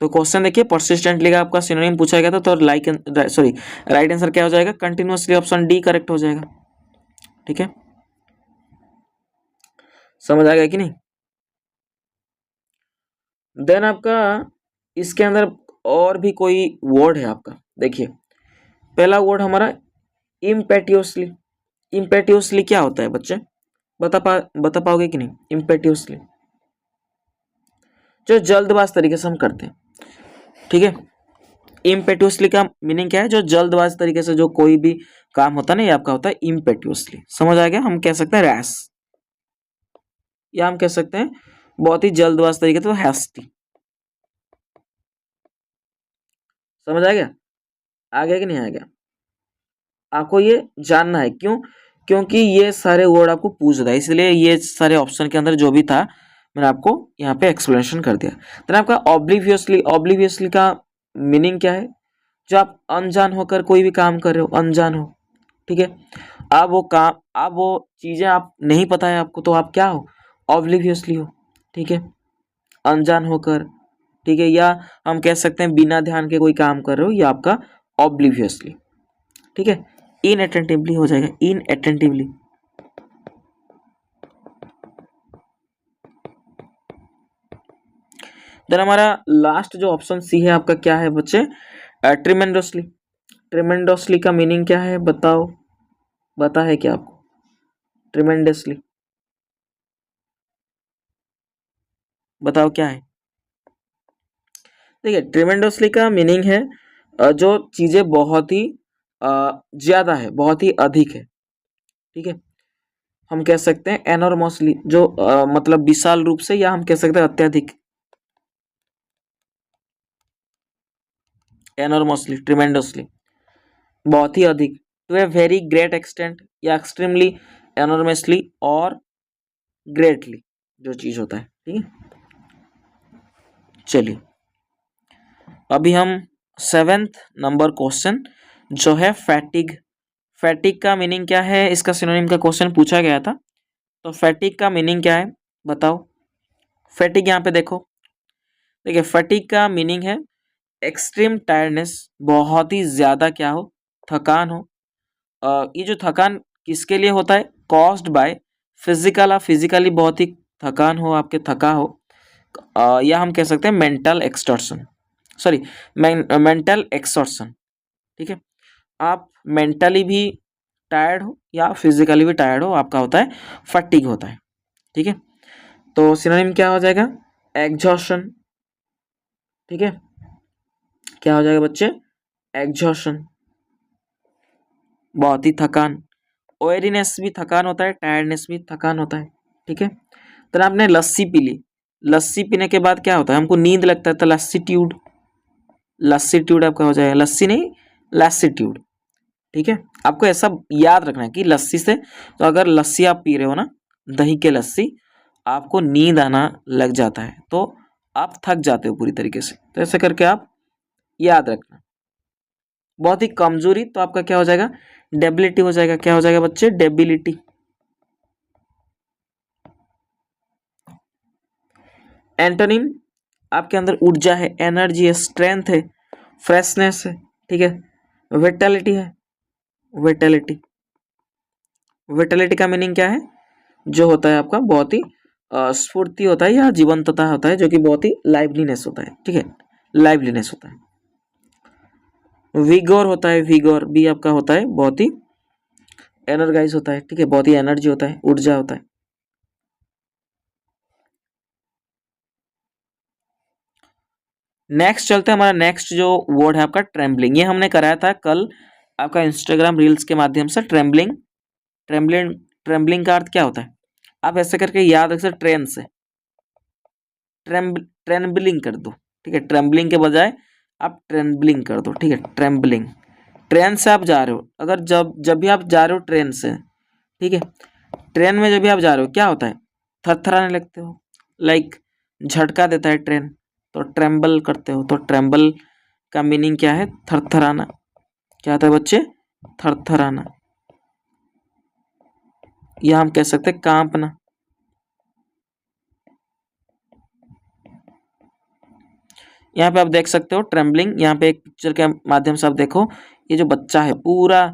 तो क्वेश्चन देखिए परसिस्टेंटली का आपका सिनोनिम पूछा गया था, तो लाइक सॉरी राइट आंसर क्या हो जाएगा? कंटिन्यूअसली, ऑप्शन डी करेक्ट हो जाएगा। ठीक है, समझ आ गया कि नहीं? देन आपका इसके अंदर और भी कोई वर्ड है आपका, देखिए पहला वर्ड हमारा इम्पेटियोसली। इम्पेटियोसली क्या होता है बच्चे? बता पाओगे कि नहीं? इम्पेटियोसली जो जल्दबाज तरीके से हम करते हैं। ठीक है, इम्पेटियोसली का मीनिंग क्या है? जो जल्दबाज तरीके से जो कोई भी काम होता है ना, ये आपका होता है इम्पेटियोसली। समझ आ गया? हम कह सकते हैं रैश, या हम कह सकते हैं बहुत ही जल्दबाज तरीके से, तो हैस्टी। समझ आ गया? आ गया कि नहीं आ गया? आपको ये जानना है क्यों? क्योंकि ये सारे वर्ड आपको पूछ रहा है, इसलिए ये सारे ऑप्शन के अंदर जो भी था मैंने आपको यहाँ पे एक्सप्लेनेशन कर दिया। तो आपका ऑब्लिवियसली, ऑब्लिवियसली का मीनिंग क्या है? जो आप अनजान होकर कोई भी काम कर रहे हो, अनजान हो। ठीक है, अब वो चीजें आप नहीं पता है आपको, तो आप क्या हो, ऑब्लिवियसली हो, ठीक है, अनजान होकर, ठीक है, या हम कह सकते हैं बिना ध्यान के कोई काम कर रहे हो, ये आपका ऑब्लिवियसली, ठीक है, इनअटेंटिवली हो जाएगा, इनअटेंटिवली। देन हमारा लास्ट जो ऑप्शन सी है आपका क्या है बच्चे, ट्रिमेंडोसली। ट्रिमेंडोसली का मीनिंग क्या है बताओ, पता है क्या आपको, ट्रिमेंडसली बताओ क्या है। देखिए ट्रिमेंडोसली का मीनिंग है जो चीजें बहुत ही ज्यादा है, बहुत ही अधिक है, ठीक है, हम कह सकते हैं एनॉर्मसली, जो मतलब विशाल रूप से, या हम कह सकते हैं अत्यधिक, एनॉर्मसली, ट्रिमेंडोसली, बहुत ही अधिक, to a very great extent, या एक्सट्रीमली, एनॉर्मसली और ग्रेटली जो चीज होता है, ठीक है। चलिए अभी हम 7th नंबर क्वेश्चन जो है फैटिग। फैटिग का मीनिंग क्या है, इसका सिनोनिम का क्वेश्चन पूछा गया था, तो फैटिग का मीनिंग क्या है बताओ। फैटिग यहाँ पे देखो, देखिए फैटिग का मीनिंग है एक्सट्रीम टायर्डनेस, बहुत ही ज्यादा क्या हो, थकान हो। ये जो थकान किसके लिए होता है, कॉज्ड बाय फिजिकल, आप फिजिकली बहुत ही थकान हो, आपके थका हो, या हम कह सकते हैं mental extortion, sorry mental extortion, ठीक है, आप मेंटली भी टायर्ड हो या फिजिकली भी टायर्ड हो, आपका होता है फटीग होता है, ठीक है। तो सिनोनिम क्या हो जाएगा, एग्जॉशन, ठीक है, क्या हो जाएगा बच्चे, एग्जॉशन, बहुत ही थकान। ओयरीनेस भी थकान होता है, टायर्डनेस भी थकान होता है, ठीक है। तो आपने लस्सी पी ली, लस्सी पीने के बाद क्या होता है, हमको नींद लगता है, तो लस्सीट्यूड, लस्सीट्यूड आपका हो जाएगा, लस्सी नहीं लस्सीट्यूड, ठीक है। आपको ऐसा याद रखना है कि लस्सी से, तो अगर लस्सी आप पी रहे हो ना, दही के लस्सी, आपको नींद आना लग जाता है, तो आप थक जाते हो पूरी तरीके से, तो ऐसे करके आप याद रखना। बहुत ही कमजोरी, तो आपका क्या हो जाएगा, डेबिलिटी हो जाएगा, क्या हो जाएगा बच्चे, डेबिलिटी। एंटोनिम, आपके अंदर ऊर्जा है, एनर्जी है, स्ट्रेंथ है, फ्रेशनेस है, ठीक है, विटैलिटी है, विटैलिटी। विटैलिटी का मीनिंग क्या है, जो होता है आपका बहुत ही स्फूर्ति होता है, या जीवंतता होता है, जो कि बहुत ही लाइवलीनेस होता है, ठीक है, लाइवलीनेस होता है। विगोर होता है, विगोर भी आपका होता है बहुत ही एनर्गाइज होता है, ठीक है, बहुत ही एनर्जी होता है, ऊर्जा होता है। नेक्स्ट चलते हैं, हमारा नेक्स्ट जो वर्ड है आपका ट्रेम्बलिंग, ये हमने कराया था कल आपका इंस्टाग्राम रील्स के माध्यम से। ट्रेम्बलिंग, ट्रेम्बलिंग, ट्रेम्बलिंग का अर्थ क्या होता है, आप ऐसे करके याद रख सकते, ट्रेन से ट्रेम्बलिंग कर दो, ठीक है, ट्रेम्बलिंग के बजाय आप ट्रेम्बलिंग कर दो, ठीक है, ट्रेम्बलिंग। ट्रेन से आप जा रहे हो, अगर जब जब भी आप जा रहे हो ट्रेन से, ठीक है, ट्रेन में जब भी आप जा रहे हो क्या होता है, थरथराने लगते हो, लाइक झटका देता है ट्रेन, तो ट्रेम्बल करते हो। तो ट्रेम्बल का मीनिंग क्या है, थरथराना, क्या होता है बच्चे, थरथराना, या हम कह सकते हैं कांपना। यहाँ पे आप देख सकते हो ट्रेम्बलिंग, यहाँ पे एक पिक्चर के माध्यम से आप देखो, ये जो बच्चा है पूरा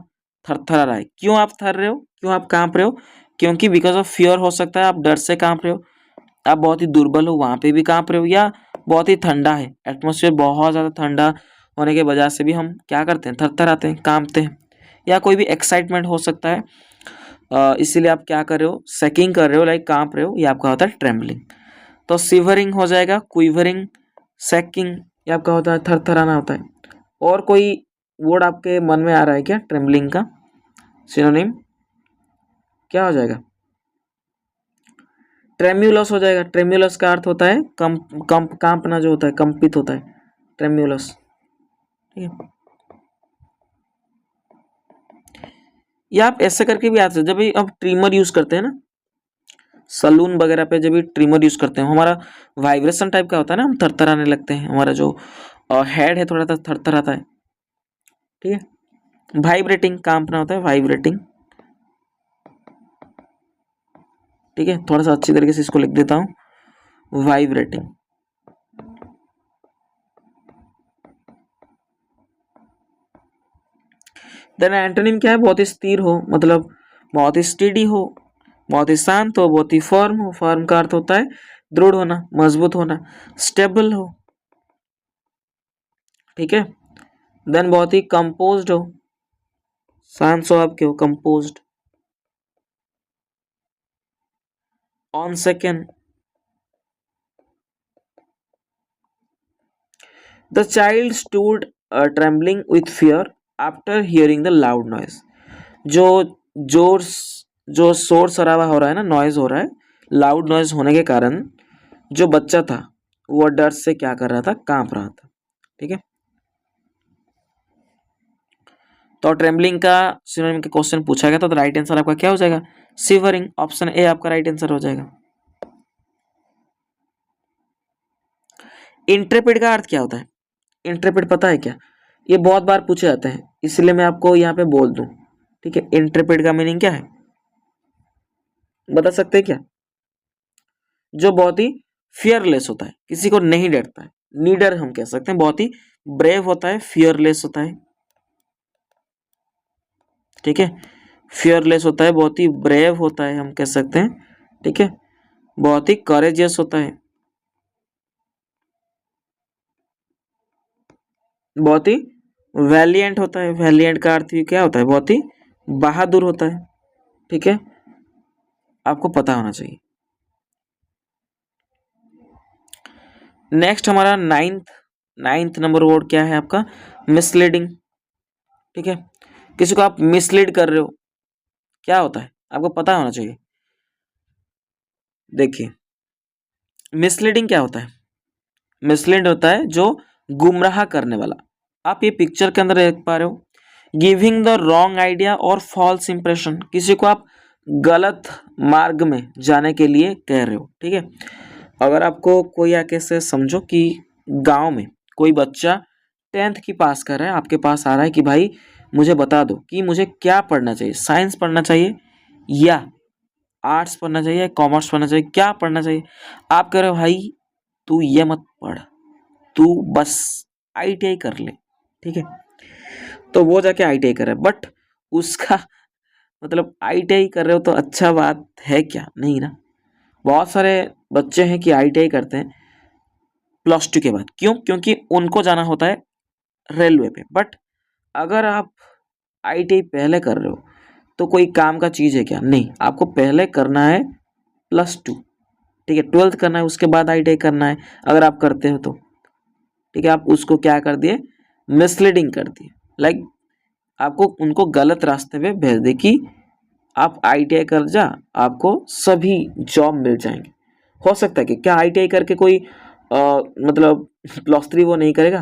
थरथरा रहा है, क्यों आप थर रहे हो, क्यों आप कांप रहे हो, क्योंकि बिकॉज ऑफ फियर, हो सकता है आप डर से कांप रहे हो, आप बहुत ही दुर्बल हो वहां पे भी कांप रहे हो, या बहुत ही ठंडा है, एटमोसफियर बहुत ज़्यादा ठंडा होने के वजह से भी हम क्या करते हैं, थरथराते हैं, कांपते हैं, या कोई भी एक्साइटमेंट हो सकता है, इसीलिए आप क्या कर रहे हो, सेकिंग कर रहे हो, लाइक कांप रहे हो, ये आपका होता है ट्रेम्बलिंग। तो सिवरिंग हो जाएगा, क्विवरिंग, सेकिंग, ये आपका होता है थरथराना होता है। और कोई वर्ड आपके मन में आ रहा है क्या ट्रेम्बलिंग का सिनोनिम, क्या हो जाएगा, ट्रेम्युलस हो जाएगा। ट्रेम्युलस का अर्थ होता है कांपना, जो होता है कंपित होता है, ट्रेम्युलस, ठीक है। या आप ऐसे करके भी आ सकते, जब भी आप ट्रिमर यूज करते हैं ना, सलून वगैरह पे जब भी ट्रिमर यूज करते हैं, हमारा वाइब्रेशन टाइप का होता है ना, हम थरथराने लगते हैं, हमारा जो हेड है थोड़ा सा थरथराता है, ठीक है। वाइब्रेटिंग, कांपना होता है वाइब्रेटिंग, ठीक है, थोड़ा सा अच्छी तरीके से इसको लिख देता हूँ, वाइब्रेटिंग। देन एंटोनिम क्या है, बहुत ही स्थिर हो, मतलब बहुत ही स्टेडी हो, बहुत ही शांत हो, बहुत ही फर्म हो। फर्म का अर्थ होता है दृढ़ होना, मजबूत होना, स्टेबल हो, ठीक है। देन बहुत ही कंपोज्ड हो, शांत स्वभाव के हो, composed. On second, the child stood trembling with fear after hearing the loud noise. जो जोर जो शोर शराबा हो रहा है ना, नॉइज हो रहा है, लाउड नॉइज होने के कारण जो बच्चा था वो डर से क्या कर रहा था, कांप रहा था, ठीक है। तो ट्रेम्बलिंग का सिनोनिम का क्वेश्चन पूछा गया था, तो राइट आंसर आपका क्या हो जाएगा, शिवरिंग। ऑप्शन ए आपका राइट आंसर हो जाएगा। इंट्रेपिड का अर्थ क्या होता है, इंट्रेपिड पता है क्या, ये बहुत बार पूछे जाते हैं, इसलिए मैं आपको यहाँ पे बोल दूं, ठीक है। इंट्रेपिड का मीनिंग क्या है, बता सकते हैं क्या? जो बहुत ही फियरलेस होता है, किसी को नहीं डरता है, नीडर हम कह सकते हैं। बहुत ही ब्रेव होता है, फियरलेस होता है, ठीक है। फियरलेस होता है, बहुत ही ब्रेव होता है, हम कह सकते हैं, ठीक है। बहुत ही करेजियस होता है, बहुत ही वैलिएंट होता है। वैलिएंट का अर्थ भी क्या होता है, बहुत ही बहादुर होता है, ठीक है। आपको पता होना चाहिए। नेक्स्ट हमारा नाइन्थ नंबर वर्ड क्या है आपका, मिसलीडिंग, ठीक है। किसी को आप मिसलीड कर रहे हो, क्या होता है आपको पता होना चाहिए। देखिए मिसलीडिंग क्या होता है, मिसलीड होता है जो गुमराह करने वाला। आप ये पिक्चर के अंदर देख पा रहे हो, गिविंग द रॉन्ग आइडिया और फॉल्स इंप्रेशन, किसी को आप गलत मार्ग में जाने के लिए कह रहे हो, ठीक है। अगर आपको कोई आके से समझो कि गांव में कोई बच्चा 10th की पास कर रहा है, आपके पास आ रहा है कि भाई मुझे बता दो कि मुझे क्या पढ़ना चाहिए, साइंस पढ़ना चाहिए या आर्ट्स पढ़ना चाहिए, कॉमर्स पढ़ना चाहिए, क्या पढ़ना चाहिए। आप कह रहे हो भाई तू ये मत पढ़, तू बस ITI कर ले, ठीक है। तो वो जाके ITI कर रहा है, बट उसका मतलब ITI कर रहे हो तो अच्छा बात है क्या, नहीं ना। बहुत सारे बच्चे हैं कि ITI करते हैं +2 के बाद, क्यों, क्योंकि उनको जाना होता है रेलवे पे। बट अगर आप ITI पहले कर रहे हो तो कोई काम का चीज़ है क्या, नहीं। आपको पहले करना है +2, ठीक है, 12th करना है, उसके बाद ITI करना है। अगर आप करते हो तो ठीक है, आप उसको क्या कर दिए, मिसलीडिंग कर दिए, लाइक आपको उनको गलत रास्ते पे भेज दे कि आप ITI कर जा, आपको सभी जॉब मिल जाएंगे। हो सकता है कि क्या ITI करके कोई मतलब +3 वो नहीं करेगा,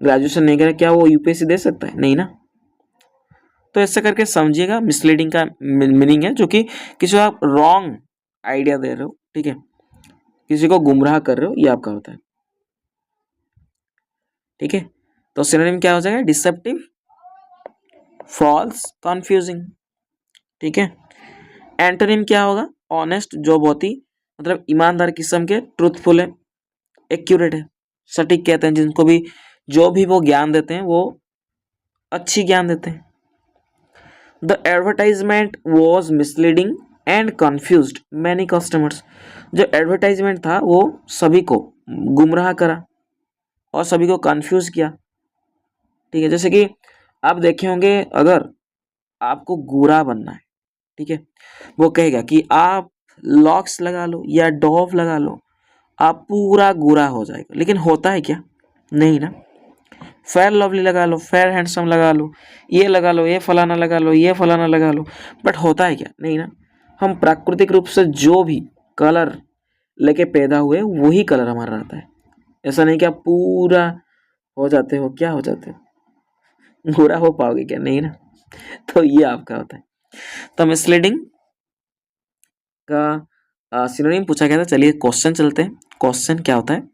ग्रेजुएशन नहीं करेगा, क्या वो UPSC दे सकता है, नहीं ना। तो ऐसे करके समझिएगा, मिसलीडिंग का मीनिंग है जो कि किसी को आप रॉन्ग आइडिया दे रहे हो, ठीक है, किसी को गुमराह कर रहे हो, ये आपका होता है, ठीक है। तो सिनोनिम क्या हो जाएगा, डिसेप्टिव, फॉल्स, कंफ्यूजिंग, ठीक है। एंटोनिम क्या होगा, ऑनेस्ट, जो बहुत ही मतलब ईमानदार किस्म के, ट्रूथफुल है, एक्यूरेट है, सटीक कहते हैं जिनको भी, जो भी वो ज्ञान देते हैं वो अच्छी ज्ञान देते हैं। The advertisement was misleading and confused many customers. जो एडवर्टाइजमेंट था वो सभी को गुमराह करा और सभी को कंफ्यूज किया, ठीक है। जैसे कि आप देखे होंगे, अगर आपको गोरा बनना है, ठीक है, वो कहेगा कि आप लॉक्स लगा लो या डॉव लगा लो, आप पूरा गोरा हो जाएगा। लेकिन होता है क्या, नहीं ना। फेयर लवली लगा लो, फेयर हैंडसम लगा लो, ये लगा लो, ये फलाना लगा लो, ये फलाना लगा लो, बट होता है क्या, नहीं ना। हम प्राकृतिक रूप से जो भी कलर लेके पैदा हुए वही कलर हमारा रहता है। ऐसा नहीं कि आप पूरा हो जाते हो, क्या हो जाते हो, गोरा हो पाओगे क्या, नहीं ना। तो ये आपका होता है। तो मिसलीडिंग का सिनोनिम पूछा गया था। चलिए क्वेश्चन चलते हैं, क्वेश्चन क्या होता है।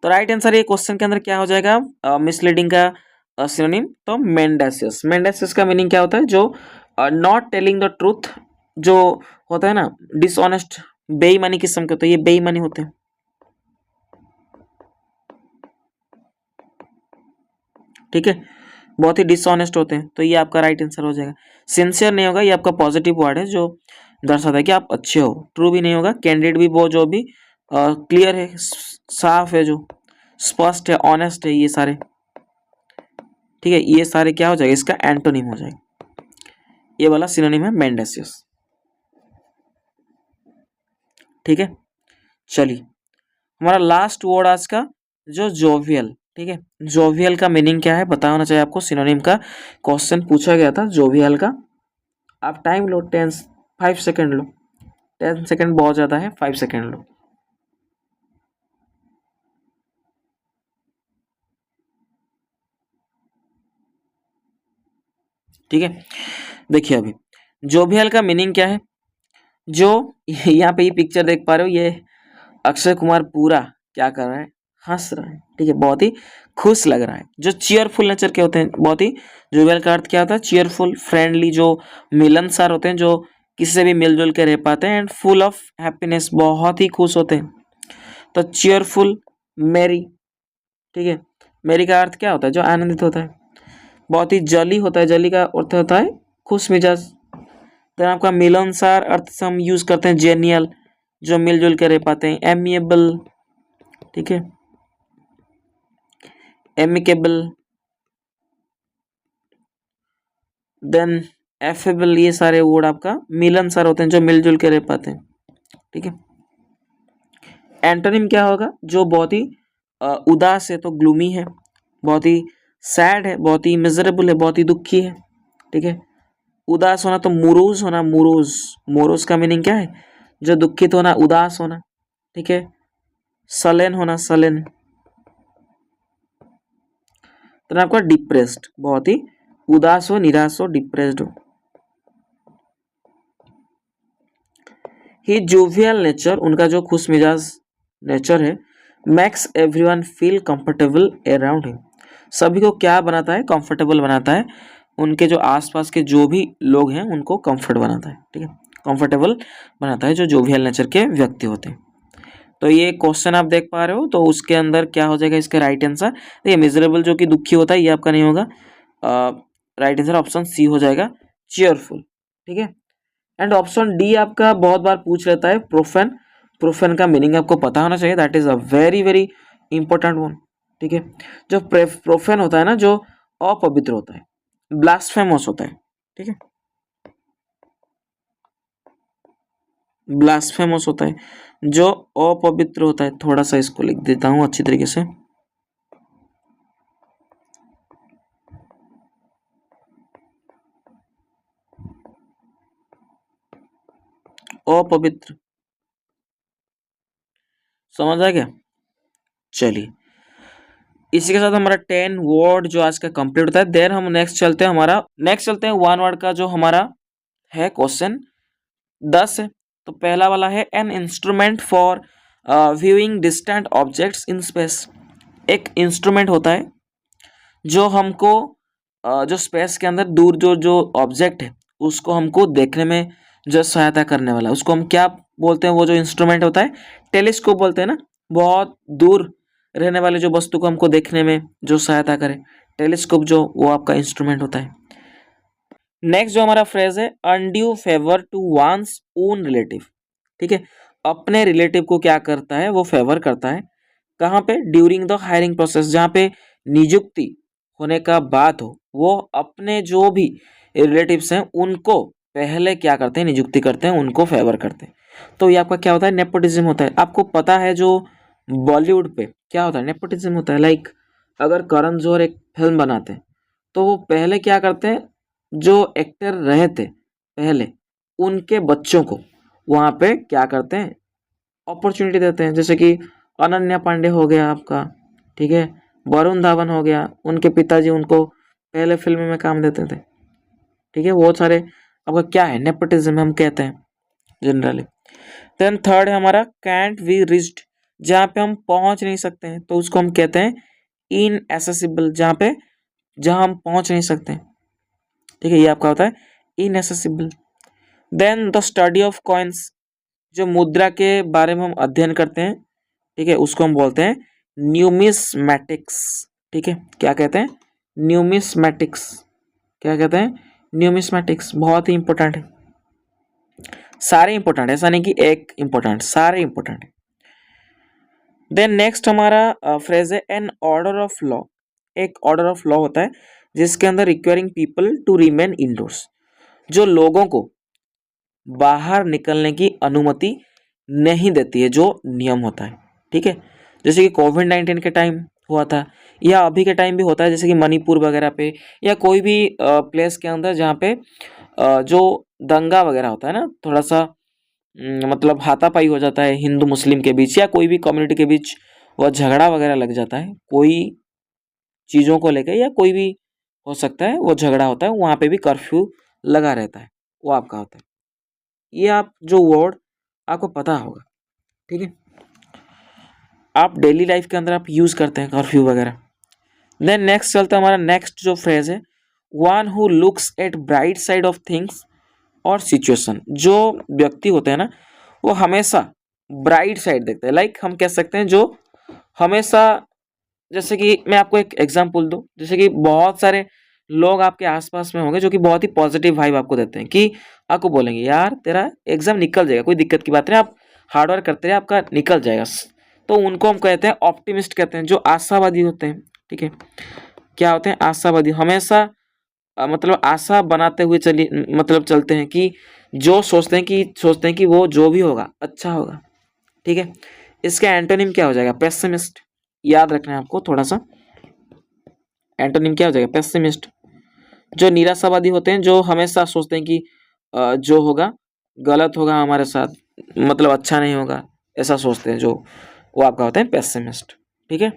तो राइट आंसर ये क्वेश्चन के अंदर क्या हो जाएगा, मिसलीडिंग का सिनोनिम, तो मेंडेसियस। मेंडेसियस का मीनिंग क्या होता है, जो नॉट टेलिंग द ट्रूथ, जो होता है ना डिसऑनेस्ट, बेईमानी किस्म के होते हैं, ये बेईमानी होते हैं। ठीक है, बहुत ही डिसऑनेस्ट होते हैं, तो ये आपका राइट आंसर हो जाएगा। सिंसियर नहीं होगा, ये आपका पॉजिटिव वर्ड है जो दर्शाता है कि आप अच्छे हो। ट्रू भी नहीं होगा, कैंडिडेट भी वो जो भी क्लियर है, साफ है, जो स्पष्ट है, ऑनेस्ट है, ये सारे। ठीक है, ये सारे क्या हो जाएगा, इसका एंटोनिम हो जाएगा। ये वाला सिनोनिम है मेंडेसियस। ठीक है, चलिए हमारा लास्ट वर्ड आज का जो जोवियल। ठीक है, जोवियल का मीनिंग क्या है पता होना चाहिए आपको। सिनोनिम का क्वेश्चन पूछा गया था जोवियल का। आप टाइम लो, 5 सेकेंड लो। 10 सेकेंड बहुत ज्यादा है, 5 सेकेंड लो। ठीक है, देखिए अभी जोवियल का मीनिंग क्या है। जो यहाँ पे ये पिक्चर देख पा रहे हो, ये अक्षय कुमार पूरा क्या कर रहा है, हंस रहा है। ठीक है, बहुत ही खुश लग रहा है। जो चीयरफुल नेचर के होते हैं, बहुत ही, जोवियल का अर्थ क्या होता है, चीयरफुल, फ्रेंडली, जो मिलनसार होते हैं, जो किसी से भी मिलजुल के रह पाते हैं, एंड फुल ऑफ हैप्पीनेस, बहुत ही खुश होते हैं। तो चीयरफुल, मेरी। ठीक है, मेरी का अर्थ क्या होता है, जो आनंदित होता है। बहुत ही जली होता है, जली का अर्थ होता है खुश मिजाज। तो आपका मिलनसार अर्थ से हम यूज करते हैं जेनियल, जो मिलजुल के रह पाते हैं। एमिएबल, ठीक है, एमिकेबल, देन एफेबल, ये सारे वर्ड आपका मिलनसार होते हैं, जो मिलजुल के रह पाते हैं। ठीक है, एंटोनिम क्या होगा, जो बहुत ही उदास है तो ग्लूमी है, बहुत ही सैड है, बहुत ही मिजरेबल है, बहुत ही दुखी है। ठीक है, उदास होना तो मुरूज होना, मुरूज। मोरोज का मीनिंग क्या है, जो दुखित होना, उदास होना। ठीक है, सलेन होना, सलेन। तो आपका डिप्रेस्ड, बहुत ही उदास हो, निराश हो, डिप्रेस्ड हो। ही जोवियल नेचर, उनका जो खुश मिजाज नेचर है, max everyone feel comfortable around him, सभी को क्या बनाता है, कंफर्टेबल बनाता है। उनके जो आसपास के जो भी लोग हैं उनको कंफर्ट बनाता है। ठीक है, कंफर्टेबल बनाता है जो जोवियल नेचर के व्यक्ति होते हैं। तो ये क्वेश्चन आप देख पा रहे हो, तो उसके अंदर क्या हो जाएगा इसका राइट आंसर। ये मिजरेबल जो कि दुखी होता है, ये आपका नहीं होगा। राइट आंसर ऑप्शन सी हो जाएगा, चीयरफुल। ठीक है, एंड ऑप्शन डी आपका बहुत बार पूछ लेता है, प्रोफेन। प्रोफेन का मीनिंग आपको पता होना चाहिए, that is a very very important one. ठीक है, जो प्रोफेन होता है ना, जो अपवित्र होता है, ब्लास्फेमस होता है। ठीक है, ब्लास्फेमस होता है, जो अपवित्र होता है। थोड़ा सा इसको लिख देता हूं अच्छी तरीके से। अपवित्र, समझ आ गया। चलिए, इसी के साथ हमारा 10 वर्ड जो आज का कंप्लीट होता है। देन हम नेक्स्ट चलते हैं, वन वर्ड का जो हमारा है क्वेश्चन 10 है। तो पहला वाला है an instrument for viewing distant objects in space. एक इंस्ट्रूमेंट होता है जो हमको जो स्पेस के अंदर दूर जो जो ऑब्जेक्ट है उसको हमको देखने में जो सहायता करने वाला, उसको हम क्या बोलते हैं, वो जो इंस्ट्रूमेंट होता है, टेलीस्कोप बोलते हैं ना। बहुत दूर रहने वाले जो वस्तु को हमको देखने में जो सहायता करे, टेलीस्कोप जो, वो आपका इंस्ट्रूमेंट होता है। नेक्स्ट जो हमारा फ्रेज है, undue favour to one's own relative. ठीक है, अपने रिलेटिव को क्या करता है, वो फेवर करता है। कहाँ पे, ड्यूरिंग द हायरिंग प्रोसेस, जहाँ पे नियुक्ति होने का बात हो, वो अपने जो भी रिलेटिव्स हैं उनको पहले क्या करते हैं, नियुक्ति करते हैं, उनको फेवर करते हैं। तो ये आपका क्या होता है, नेपोटिज्म होता है। आपको पता है जो बॉलीवुड पे क्या होता है, नेपोटिज्म होता है। लाइक अगर करण जौहर एक फिल्म बनाते हैं तो वो पहले क्या करते हैं, जो एक्टर रहे थे पहले, उनके बच्चों को वहाँ पे क्या करते हैं, अपॉर्चुनिटी देते हैं। जैसे कि अनन्या पांडे हो गया आपका, ठीक है, वरुण धावन हो गया, उनके पिताजी उनको पहले फिल्म में काम देते थे। ठीक है, वो सारे आपका क्या है, नेपोटिज्म हम कहते हैं जनरली। देन थर्ड है हमारा कैंट वी रिच्ड, जहाँ पे हम पहुंच नहीं सकते हैं तो उसको हम कहते हैं इनएसेसिबल, जहाँ हम पहुंच नहीं सकते। ठीक है, ये आपका होता है inaccessible. Then the study of coins, जो मुद्रा के बारे में हम अध्ययन करते हैं, ठीक है, उसको हम बोलते हैं न्यूमिस्मैटिक्स। ठीक है, क्या कहते हैं? न्यूमिस्मैटिक्स। क्या कहते हैं? न्यूमिस्मैटिक्स। बहुत ही इंपॉर्टेंट है, सारे इंपॉर्टेंट है, ऐसा नहीं कि एक इंपॉर्टेंट, सारे इंपॉर्टेंट है। देन नेक्स्ट हमारा फ्रेज है एन ऑर्डर ऑफ लॉ। एक ऑर्डर ऑफ लॉ होता है जिसके अंदर requiring people to remain indoors, जो लोगों को बाहर निकलने की अनुमति नहीं देती है, जो नियम होता है। ठीक है, जैसे कि कोविड-19 के टाइम हुआ था, या अभी के टाइम भी होता है, जैसे कि मणिपुर वगैरह पे, या कोई भी प्लेस के अंदर जहाँ पे जो दंगा वगैरह होता है ना, थोड़ा सा मतलब हाथापाई हो जाता है हिंदू मुस्लिम के बीच, या कोई भी कम्युनिटी के बीच वह झगड़ा वगैरह लग जाता है कोई चीज़ों को लेकर, या कोई भी हो सकता है वो झगड़ा होता है, वहाँ पे भी कर्फ्यू लगा रहता है, वो आपका होता है। ये आप जो वर्ड आपको पता होगा, ठीक है, आप डेली लाइफ के अंदर आप यूज़ करते हैं कर्फ्यू वगैरह। देन नेक्स्ट चलता है हमारा नेक्स्ट जो फ्रेज है, one who looks at bright side of things और सिचुएशन। जो व्यक्ति होते हैं ना, वो हमेशा ब्राइट साइड देखते हैं, लाइक हम कह सकते हैं जो हमेशा, जैसे कि मैं आपको एक एग्जांपल दूं, जैसे कि बहुत सारे लोग आपके आसपास में होंगे जो कि बहुत ही पॉजिटिव वाइब आपको देते हैं, कि आपको बोलेंगे यार तेरा एग्जाम निकल जाएगा, कोई दिक्कत की बात नहीं, आप हार्ड वर्क करते रहे, आपका निकल जाएगा। तो उनको हम कहते हैं ऑप्टिमिस्ट, कहते हैं, जो आशावादी होते हैं। ठीक है, क्या होते हैं? आशावादी। हमेशा मतलब आशा बनाते हुए मतलब चलते हैं, कि जो सोचते हैं कि वो जो भी होगा अच्छा होगा। ठीक है, इसका एंटोनिम क्या हो जाएगा? पेसिमिस्ट। याद रखना है आपको थोड़ा सा, एंटोनिम क्या हो जाएगा? पेसिमिस्ट। जो निराशावादी होते हैं, जो हमेशा सोचते हैं कि जो होगा गलत होगा हमारे साथ, मतलब अच्छा नहीं होगा, ऐसा सोचते हैं, जो वो आपका होता है पेसिमिस्ट। ठीक है,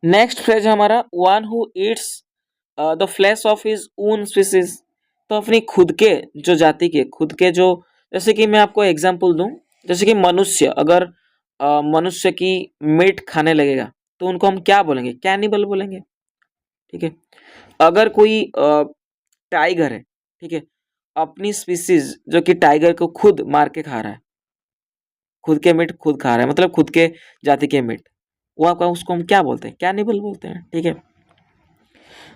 नेक्स्ट फ्रेज है हमारा one who eats the flash of his own species. तो अपनी खुद के जो जाति के, खुद के जो, जैसे कि मैं आपको एग्जांपल दूं, जैसे कि मनुष्य अगर मनुष्य की मीट खाने लगेगा, तो उनको हम क्या बोलेंगे? कैनिबल बोलेंगे। ठीक है, अगर कोई टाइगर है, ठीक है, अपनी स्पीसीज जो कि टाइगर को खुद मार के खा रहा है, खुद के मीट खुद खा रहा है, मतलब खुद के जाति के मीट, वो आपका, उसको हम क्या बोलते हैं? कैनिबल बोलते हैं। ठीक है,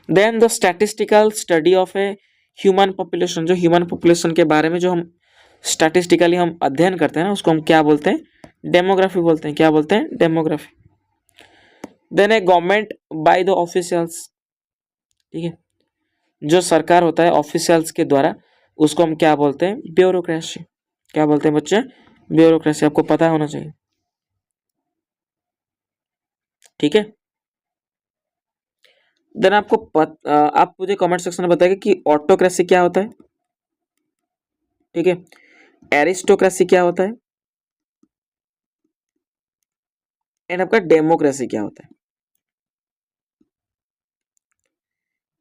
then the statistical study of a human population. जो ह्यूमन पॉपुलेशन के बारे में जो हम स्टैटिस्टिकली हम अध्ययन करते हैं ना, उसको हम क्या बोलते हैं? डेमोग्राफी बोलते हैं। क्या बोलते हैं? Demography. Then a government by the officials. ठीक है, जो सरकार होता है ऑफिशियल्स के द्वारा, उसको हम क्या बोलते हैं? ब्यूरोक्रेसी। क्या बोलते हैं बच्चे? ब्यूरोक्रेसी। आपको पता होना चाहिए। ठीक है, देन आप मुझे कमेंट सेक्शन में बताइए कि ऑटोक्रेसी क्या होता है। ठीक है, एरिस्टोक्रेसी क्या होता है, एंड आपका डेमोक्रेसी क्या होता है,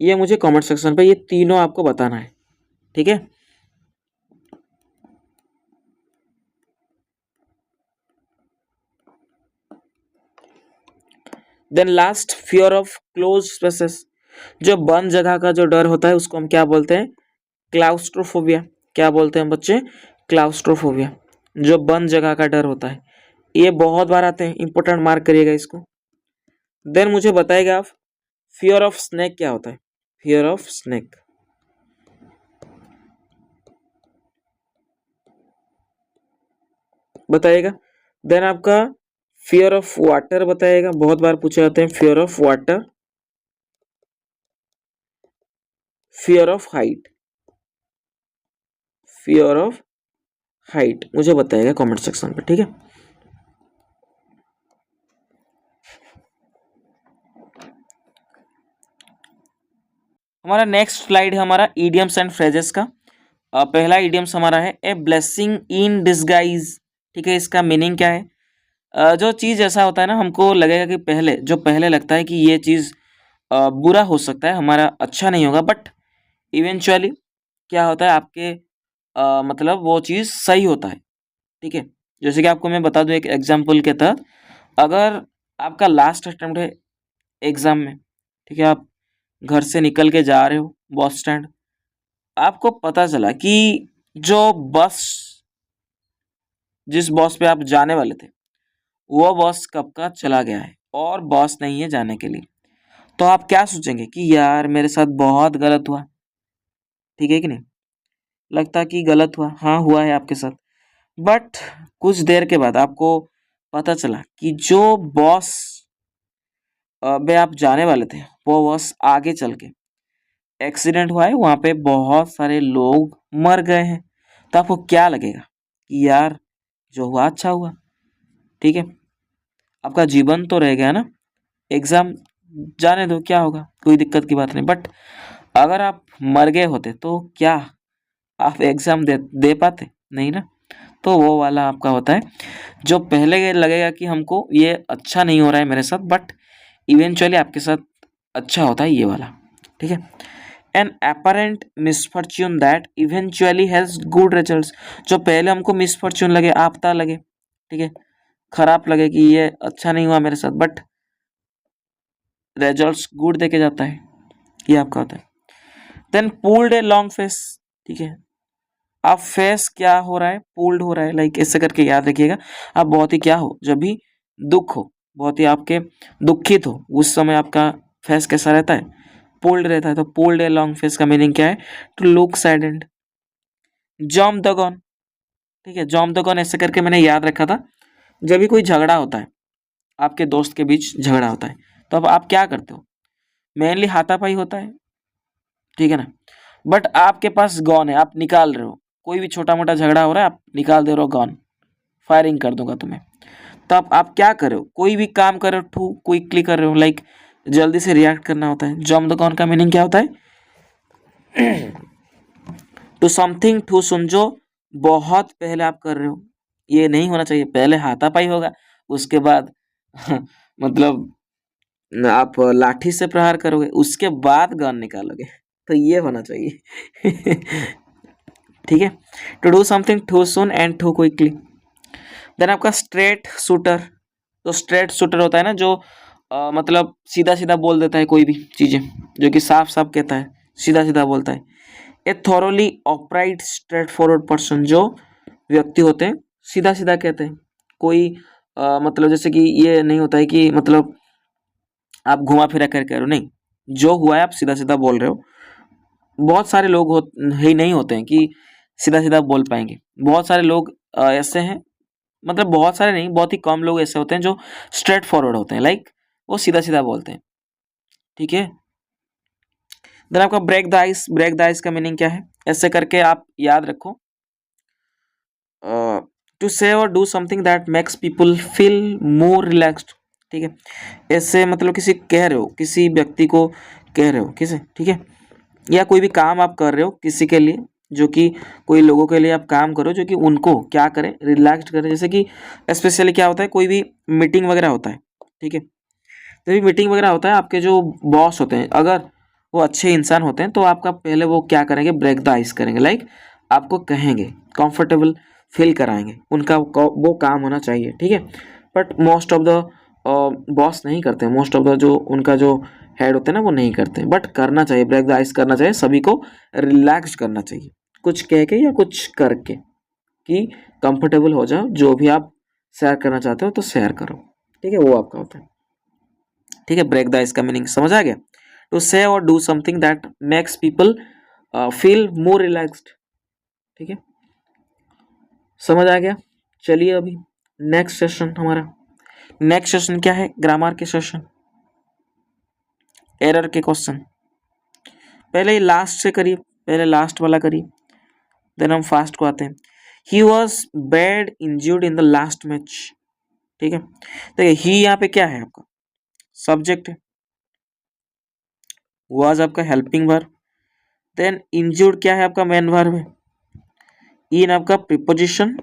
ये मुझे कमेंट सेक्शन पे ये तीनों आपको बताना है। ठीक है, then last fear of close spaces. जो बंद जगह का जो डर होता है, उसको हम क्या बोलते हैं? क्लाउस्ट्रोफोबिया। क्या बोलते हैं बच्चे? क्लाउस्ट्रोफोबिया। जो बंद जगह का डर होता है, ये बहुत बार आते हैं, इंपॉर्टेंट मार्क करिएगा इसको। देन मुझे बताइएगा आप, फियर ऑफ स्नेक क्या होता है? फियर ऑफ स्नेक बताइएगा। देन आपका फियर ऑफ वाटर बताइएगा, बहुत बार पूछे जाते हैं, fear of water, fear of height, fear of height मुझे बताइएगा कमेंट सेक्शन पे। ठीक है, हमारा नेक्स्ट स्लाइड है हमारा इडियम्स एंड फ्रेजेस का। पहला इडियम्स हमारा है ए ब्लेसिंग इन डिसगाइज। ठीक है, इसका मीनिंग क्या है? जो चीज़ ऐसा होता है ना, हमको लगेगा कि पहले लगता है कि ये चीज़ बुरा हो सकता है, हमारा अच्छा नहीं होगा, बट इवेंचुअली क्या होता है आपके मतलब वो चीज़ सही होता है। ठीक है, जैसे कि आपको मैं बता दूं एक एग्जांपल के तहत, अगर आपका लास्ट अटेम्प्ट है एग्जाम में, ठीक है, आप घर से निकल के जा रहे हो बस स्टैंड, आपको पता चला कि जो बस, जिस बॉस पे आप जाने वाले थे, वो बॉस कब का चला गया है और बॉस नहीं है जाने के लिए, तो आप क्या सोचेंगे कि यार मेरे साथ बहुत गलत हुआ। ठीक है कि नहीं? लगता कि गलत हुआ, हाँ हुआ है आपके साथ। बट कुछ देर के बाद आपको पता चला कि जो बॉस में आप जाने वाले थे, वो बॉस आगे चल के एक्सीडेंट हुआ है, वहां पे बहुत सारे लोग मर गए हैं। तो आपको क्या लगेगा कि यार जो हुआ अच्छा हुआ। ठीक है, आपका जीवन तो रह गया ना, एग्जाम जाने दो, क्या होगा, कोई दिक्कत की बात नहीं। बट अगर आप मर गए होते तो क्या आप एग्जाम दे पाते? नहीं ना। तो वो वाला आपका होता है, जो पहले लगेगा कि हमको ये अच्छा नहीं हो रहा है मेरे साथ, बट इवेंचुअली आपके साथ अच्छा होता है, ये वाला। ठीक है, N apparent misfortune that eventually has good results। जो पहले हमको मिसफॉर्च्यून लगे, आपदा लगे, ठीक है, खराब लगे कि ये अच्छा नहीं हुआ मेरे साथ, बट रिजल्ट्स गुड देके जाता है, ये आपका होता है। Then pulled a long face. ठीक है, आप फेस क्या हो रहा है, पुल्ड हो रहा है, लाइक ऐसे करके याद रखिएगा। आप बहुत ही क्या हो, जब भी दुख हो, बहुत ही आपके दुखित हो, उस समय आपका फेस कैसा रहता है, पुल्ड रहता है। तो पुल्ड ए लॉन्ग फेस का मीनिंग क्या है, to look saddened. Jump the gun. ठीक है, जॉम द गॉन ऐसे करके मैंने याद रखा था, जब भी कोई झगड़ा होता है, आपके दोस्त के बीच झगड़ा होता है, तो अब आप क्या करते हो, मेनली हाथापाई होता है, ठीक है ना। बट आपके पास गॉन है, आप निकाल रहे हो, कोई भी छोटा मोटा झगड़ा हो रहा है, आप निकाल दे रहे हो गॉन, फायरिंग कर दूंगा तुम्हें। तो आप क्या कर रहे हो, कोई भी काम कर रहे हो, ठू क्विकली कर रहे हो, लाइक जल्दी से रिएक्ट करना होता है। जॉम द गॉन का मीनिंग क्या होता है, टू समथिंग टू सुन, जो बहुत पहले आप कर रहे हो, ये नहीं होना चाहिए। पहले हाथापाई होगा, उसके बाद मतलब आप लाठी से प्रहार करोगे, उसके बाद गन निकालोगे, तो ये होना चाहिए। ठीक है, to do something too soon and too quickly. Then आपका स्ट्रेट शूटर। तो स्ट्रेट शूटर होता है ना, जो मतलब सीधा सीधा बोल देता है कोई भी चीजें, जो कि साफ साफ कहता है, सीधा सीधा बोलता है। ए थॉरोली ऑपराइट स्ट्रेट फॉरवर्ड पर्सन, जो व्यक्ति होते हैं सीधा सीधा कहते हैं, कोई मतलब जैसे कि ये नहीं होता है कि मतलब आप घुमा फिरा कर कह रहे हो, नहीं, जो हुआ है आप सीधा सीधा बोल रहे हो। बहुत सारे लोग ही नहीं होते हैं कि सीधा सीधा बोल पाएंगे, बहुत सारे लोग ऐसे हैं, मतलब बहुत सारे नहीं, बहुत ही कम लोग ऐसे होते हैं जो स्ट्रेट फॉरवर्ड होते हैं, लाइक वो सीधा सीधा बोलते हैं। ठीक है, देन आपका break the ice. Break the ice का मीनिंग क्या है, ऐसे करके आप याद रखो, टू से और do something that makes people feel more relaxed. ठीक है, ऐसे मतलब किसी कह रहे हो, किसी व्यक्ति को कह रहे हो, किसे, ठीक है, या कोई भी काम आप कर रहे हो किसी के लिए, जो कि कोई लोगों के लिए आप काम करो, जो कि उनको क्या करें, रिलैक्स करें। जैसे कि स्पेशली क्या होता है, कोई भी मीटिंग वगैरह होता है, ठीक है, जब भी मीटिंग वगैरह होता है, आपके जो बॉस होते हैं, अगर वो अच्छे इंसान होते हैं, तो आपका पहले वो क्या करेंगे, ब्रेक द आइस करेंगे, लाइक आपको कहेंगे, कंफर्टेबल फील कराएंगे, उनका वो काम होना चाहिए। ठीक है, but most of the boss नहीं करते, मोस्ट ऑफ द जो उनका जो हेड होते हैं ना, वो नहीं करते, बट करना चाहिए, ब्रेक द आइस करना चाहिए, सभी को रिलैक्स करना चाहिए, कुछ कह के या कुछ करके, कि कंफर्टेबल हो जाओ, जो भी आप शेयर करना चाहते हो तो शेयर करो। ठीक है, वो आपका होता है। ठीक है, ब्रेक द आइस का मीनिंग समझ आ गया, टू से और do something that makes people feel more relaxed. ठीक है, समझ आ गया। चलिए अभी नेक्स्ट सेशन हमारा, नेक्स्ट सेशन क्या है, ग्रामर के सेशन, एरर के क्वेश्चन। पहले लास्ट से करिए, पहले लास्ट वाला करिए, देन हम फास्ट को आते हैं। He was bad इंज्यूर्ड in the last match. ठीक है, देखिए ही यहाँ पे क्या है, आपका सब्जेक्ट है, वॉज आपका हेल्पिंग वर्ब, देन इंज्यूर्ड क्या है, आपका मेन वर्ब है, इन आपका प्रीपोजिशन,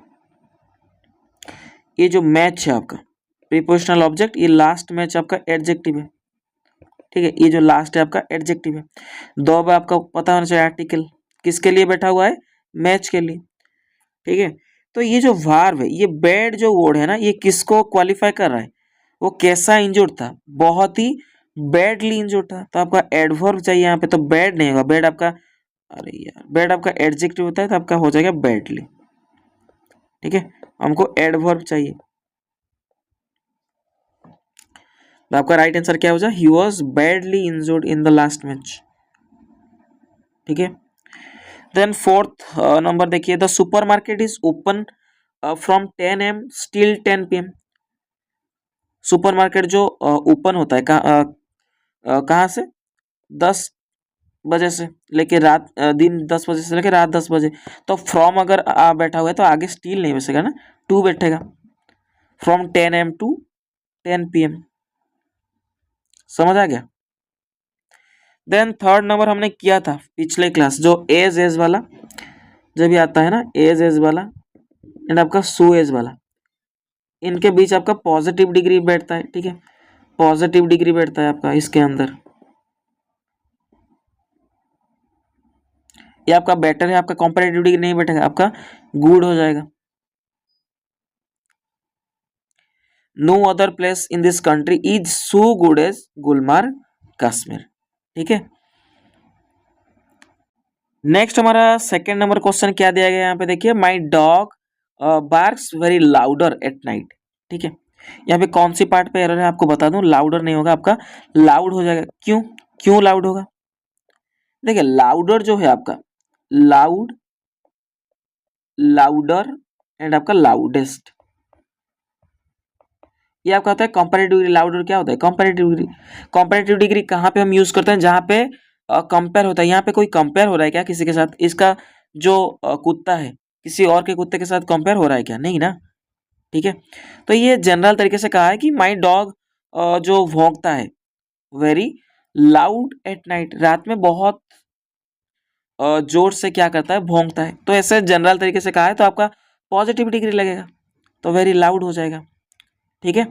ये जो मैच है आपका प्रीपोजिशनल ऑब्जेक्ट, ये लास्ट मैच आपका एडजेक्टिव है। ठीक है, ये जो लास्ट है आपका एडजेक्टिव है। दो अब आपका पता होना चाहिए, आर्टिकल किसके लिए बैठा हुआ है, मैच के लिए। ठीक है, तो ये जो वर्ब है, ये बैड जो वर्ड है ना, ये किसको क्वालिफाई कर रहा है, वो कैसा इंजर्ड था, बहुत ही बैडली इंजर्ड था, तो आपका एडवर्ब चाहिए यहाँ पे, तो बैड नहीं होगा, बैड आपका अरे यार, बैड आपका एडजेक्टिव होता है तो आपका हो जाएगा बैडली। ठीक है, हमको एडवर्ब चाहिए, तो आपका राइट आंसर क्या हो जाए, he was badly injured in the last match. ठीक है, देन फोर्थ नंबर देखिए, the super market is open from 10 AM still 10 PM। Super market जो ओपन होता है कहाँ से, 10 बजे से लेके रात दिन 10 बजे से लेके रात 10 बजे। तो फ्रॉम अगर आ बैठा हुआ है तो आगे स्टिल नहीं बचेगा ना, टू बैठेगा, फ्रॉम 10 AM टू 10 PM। समझ आ गया। देन थर्ड नंबर हमने किया था पिछले क्लास, जो एज वाला जब भी आता है ना, एज वाला एंड आपका सो एज वाला, इनके बीच आपका पॉजिटिव डिग्री बैठता है। ठीक है, पॉजिटिव डिग्री बैठता है आपका इसके अंदर, ये आपका बेटर है, आपका कॉम्परेटिव डिग्री नहीं बैठेगा, आपका गुड हो जाएगा। No other place in this country is so good as Gulmarg Kashmir. ठीक है, नेक्स्ट हमारा सेकंड नंबर क्वेश्चन क्या दिया गया यहाँ पे देखिए, my dog barks very louder at night. ठीक है, यहाँ पे कौन सी पार्ट पे एरर है आपको बता दूं, लाउडर नहीं होगा, आपका लाउड हो जाएगा। क्यों, क्यों लाउड होगा, देखिए लाउडर जो है आपका लाउड, लाउडर एंड आपका लाउडेस्ट, ये आपका होता है कंपैरेटिव डिग्री। लाउडर क्या होता है, कंपैरेटिव डिग्री। कंपैरेटिव डिग्री कहाँ पे हम यूज करते हैं, जहाँ पे कंपेयर होता है। यहाँ पे कोई कंपेयर हो रहा है क्या किसी के साथ, इसका जो कुत्ता है किसी और के कुत्ते के साथ कंपेयर हो रहा है क्या, नहीं ना। ठीक है, तो ये जनरल तरीके से कहा है कि माई डॉग जो भौंकता है वेरी लाउड एट नाइट, रात में बहुत जोर से क्या करता है, भौंकता है। तो ऐसे जनरल तरीके से कहा है तो आपका पॉजिटिव डिग्री लगेगा, तो वेरी लाउड हो जाएगा। ठीक है,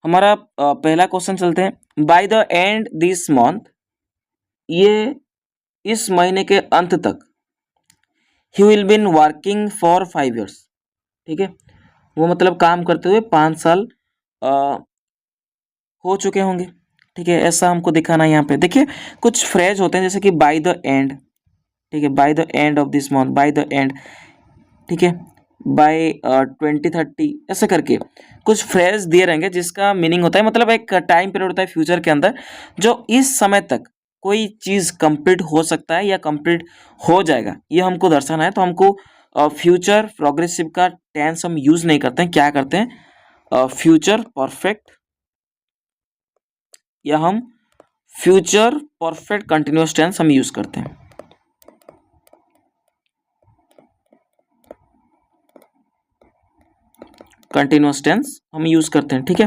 हमारा पहला क्वेश्चन चलते हैं। By the end this month, ये इस महीने के अंत तक, he will been working for 5 years। ठीक है, वो मतलब काम करते हुए 5 साल हो चुके होंगे। ठीक है, ऐसा हमको दिखाना है। यहाँ पे देखिए कुछ फ्रेज होते हैं जैसे कि बाय द एंड, ठीक है, bye the end of this month, bye the and, ठीक है, बाय 2030, ऐसे करके कुछ फ्रेज दिए रहेंगे जिसका मीनिंग होता है, मतलब एक टाइम पीरियड होता है फ्यूचर के अंदर, जो इस समय तक कोई चीज कंप्लीट हो सकता है या कंप्लीट हो जाएगा, ये हमको दर्शाना है। तो हमको फ्यूचर प्रोग्रेसिव का टेंस हम यूज नहीं करते हैं, क्या करते हैं, फ्यूचर परफेक्ट, या हम फ्यूचर परफेक्ट कंटिन्यूअस टेंस हम यूज करते हैं। कंटिन्यूअस टेंस हम यूज करते हैं। ठीक है,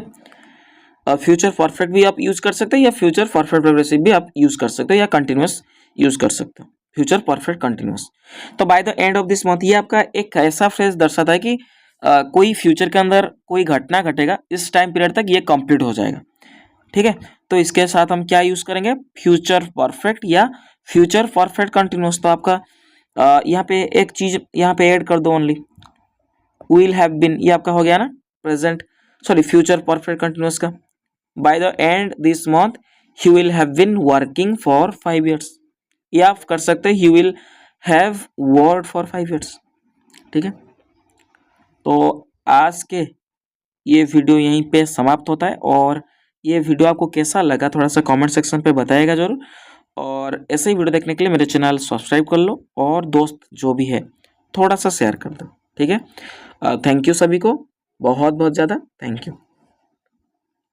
फ्यूचर परफेक्ट भी आप यूज कर सकते हैं, या फ्यूचर परफेक्ट प्रोग्रेसिव भी आप यूज कर सकते हो, या कंटिन्यूअस यूज कर सकते हो, फ्यूचर परफेक्ट कंटिन्यूअस। तो bye the end of this month, ये आपका एक ऐसा फ्रेज दर्शाता है कि कोई फ्यूचर के अंदर कोई घटना घटेगा, इस टाइम पीरियड तक ये कंप्लीट हो जाएगा। ठीक है, तो इसके साथ हम क्या यूज करेंगे, फ्यूचर परफेक्ट या फ्यूचर परफेक्ट कंटिन्यूअस। तो आपका यहाँ पे एक चीज यहाँ पे ऐड कर दो, ओनली विल हैव बीन, ये आपका हो गया ना present, sorry future perfect continuous का। By the end this month he will have been working for 5 years, ये आप कर सकते हैं, he will have worked for 5 years। ठीक है, तो आज के ये वीडियो यहीं पे समाप्त होता है, और ये वीडियो आपको कैसा लगा थोड़ा सा कमेंट सेक्शन पे बताइएगा जरूर, और ऐसे ही वीडियो देखने के लिए मेरे चैनल सब्सक्राइब कर लो, और दोस्त जो भी है थोड़ा सा शेयर कर दो। ठीक है, थैंक यू सभी को, बहुत बहुत ज़्यादा थैंक यू।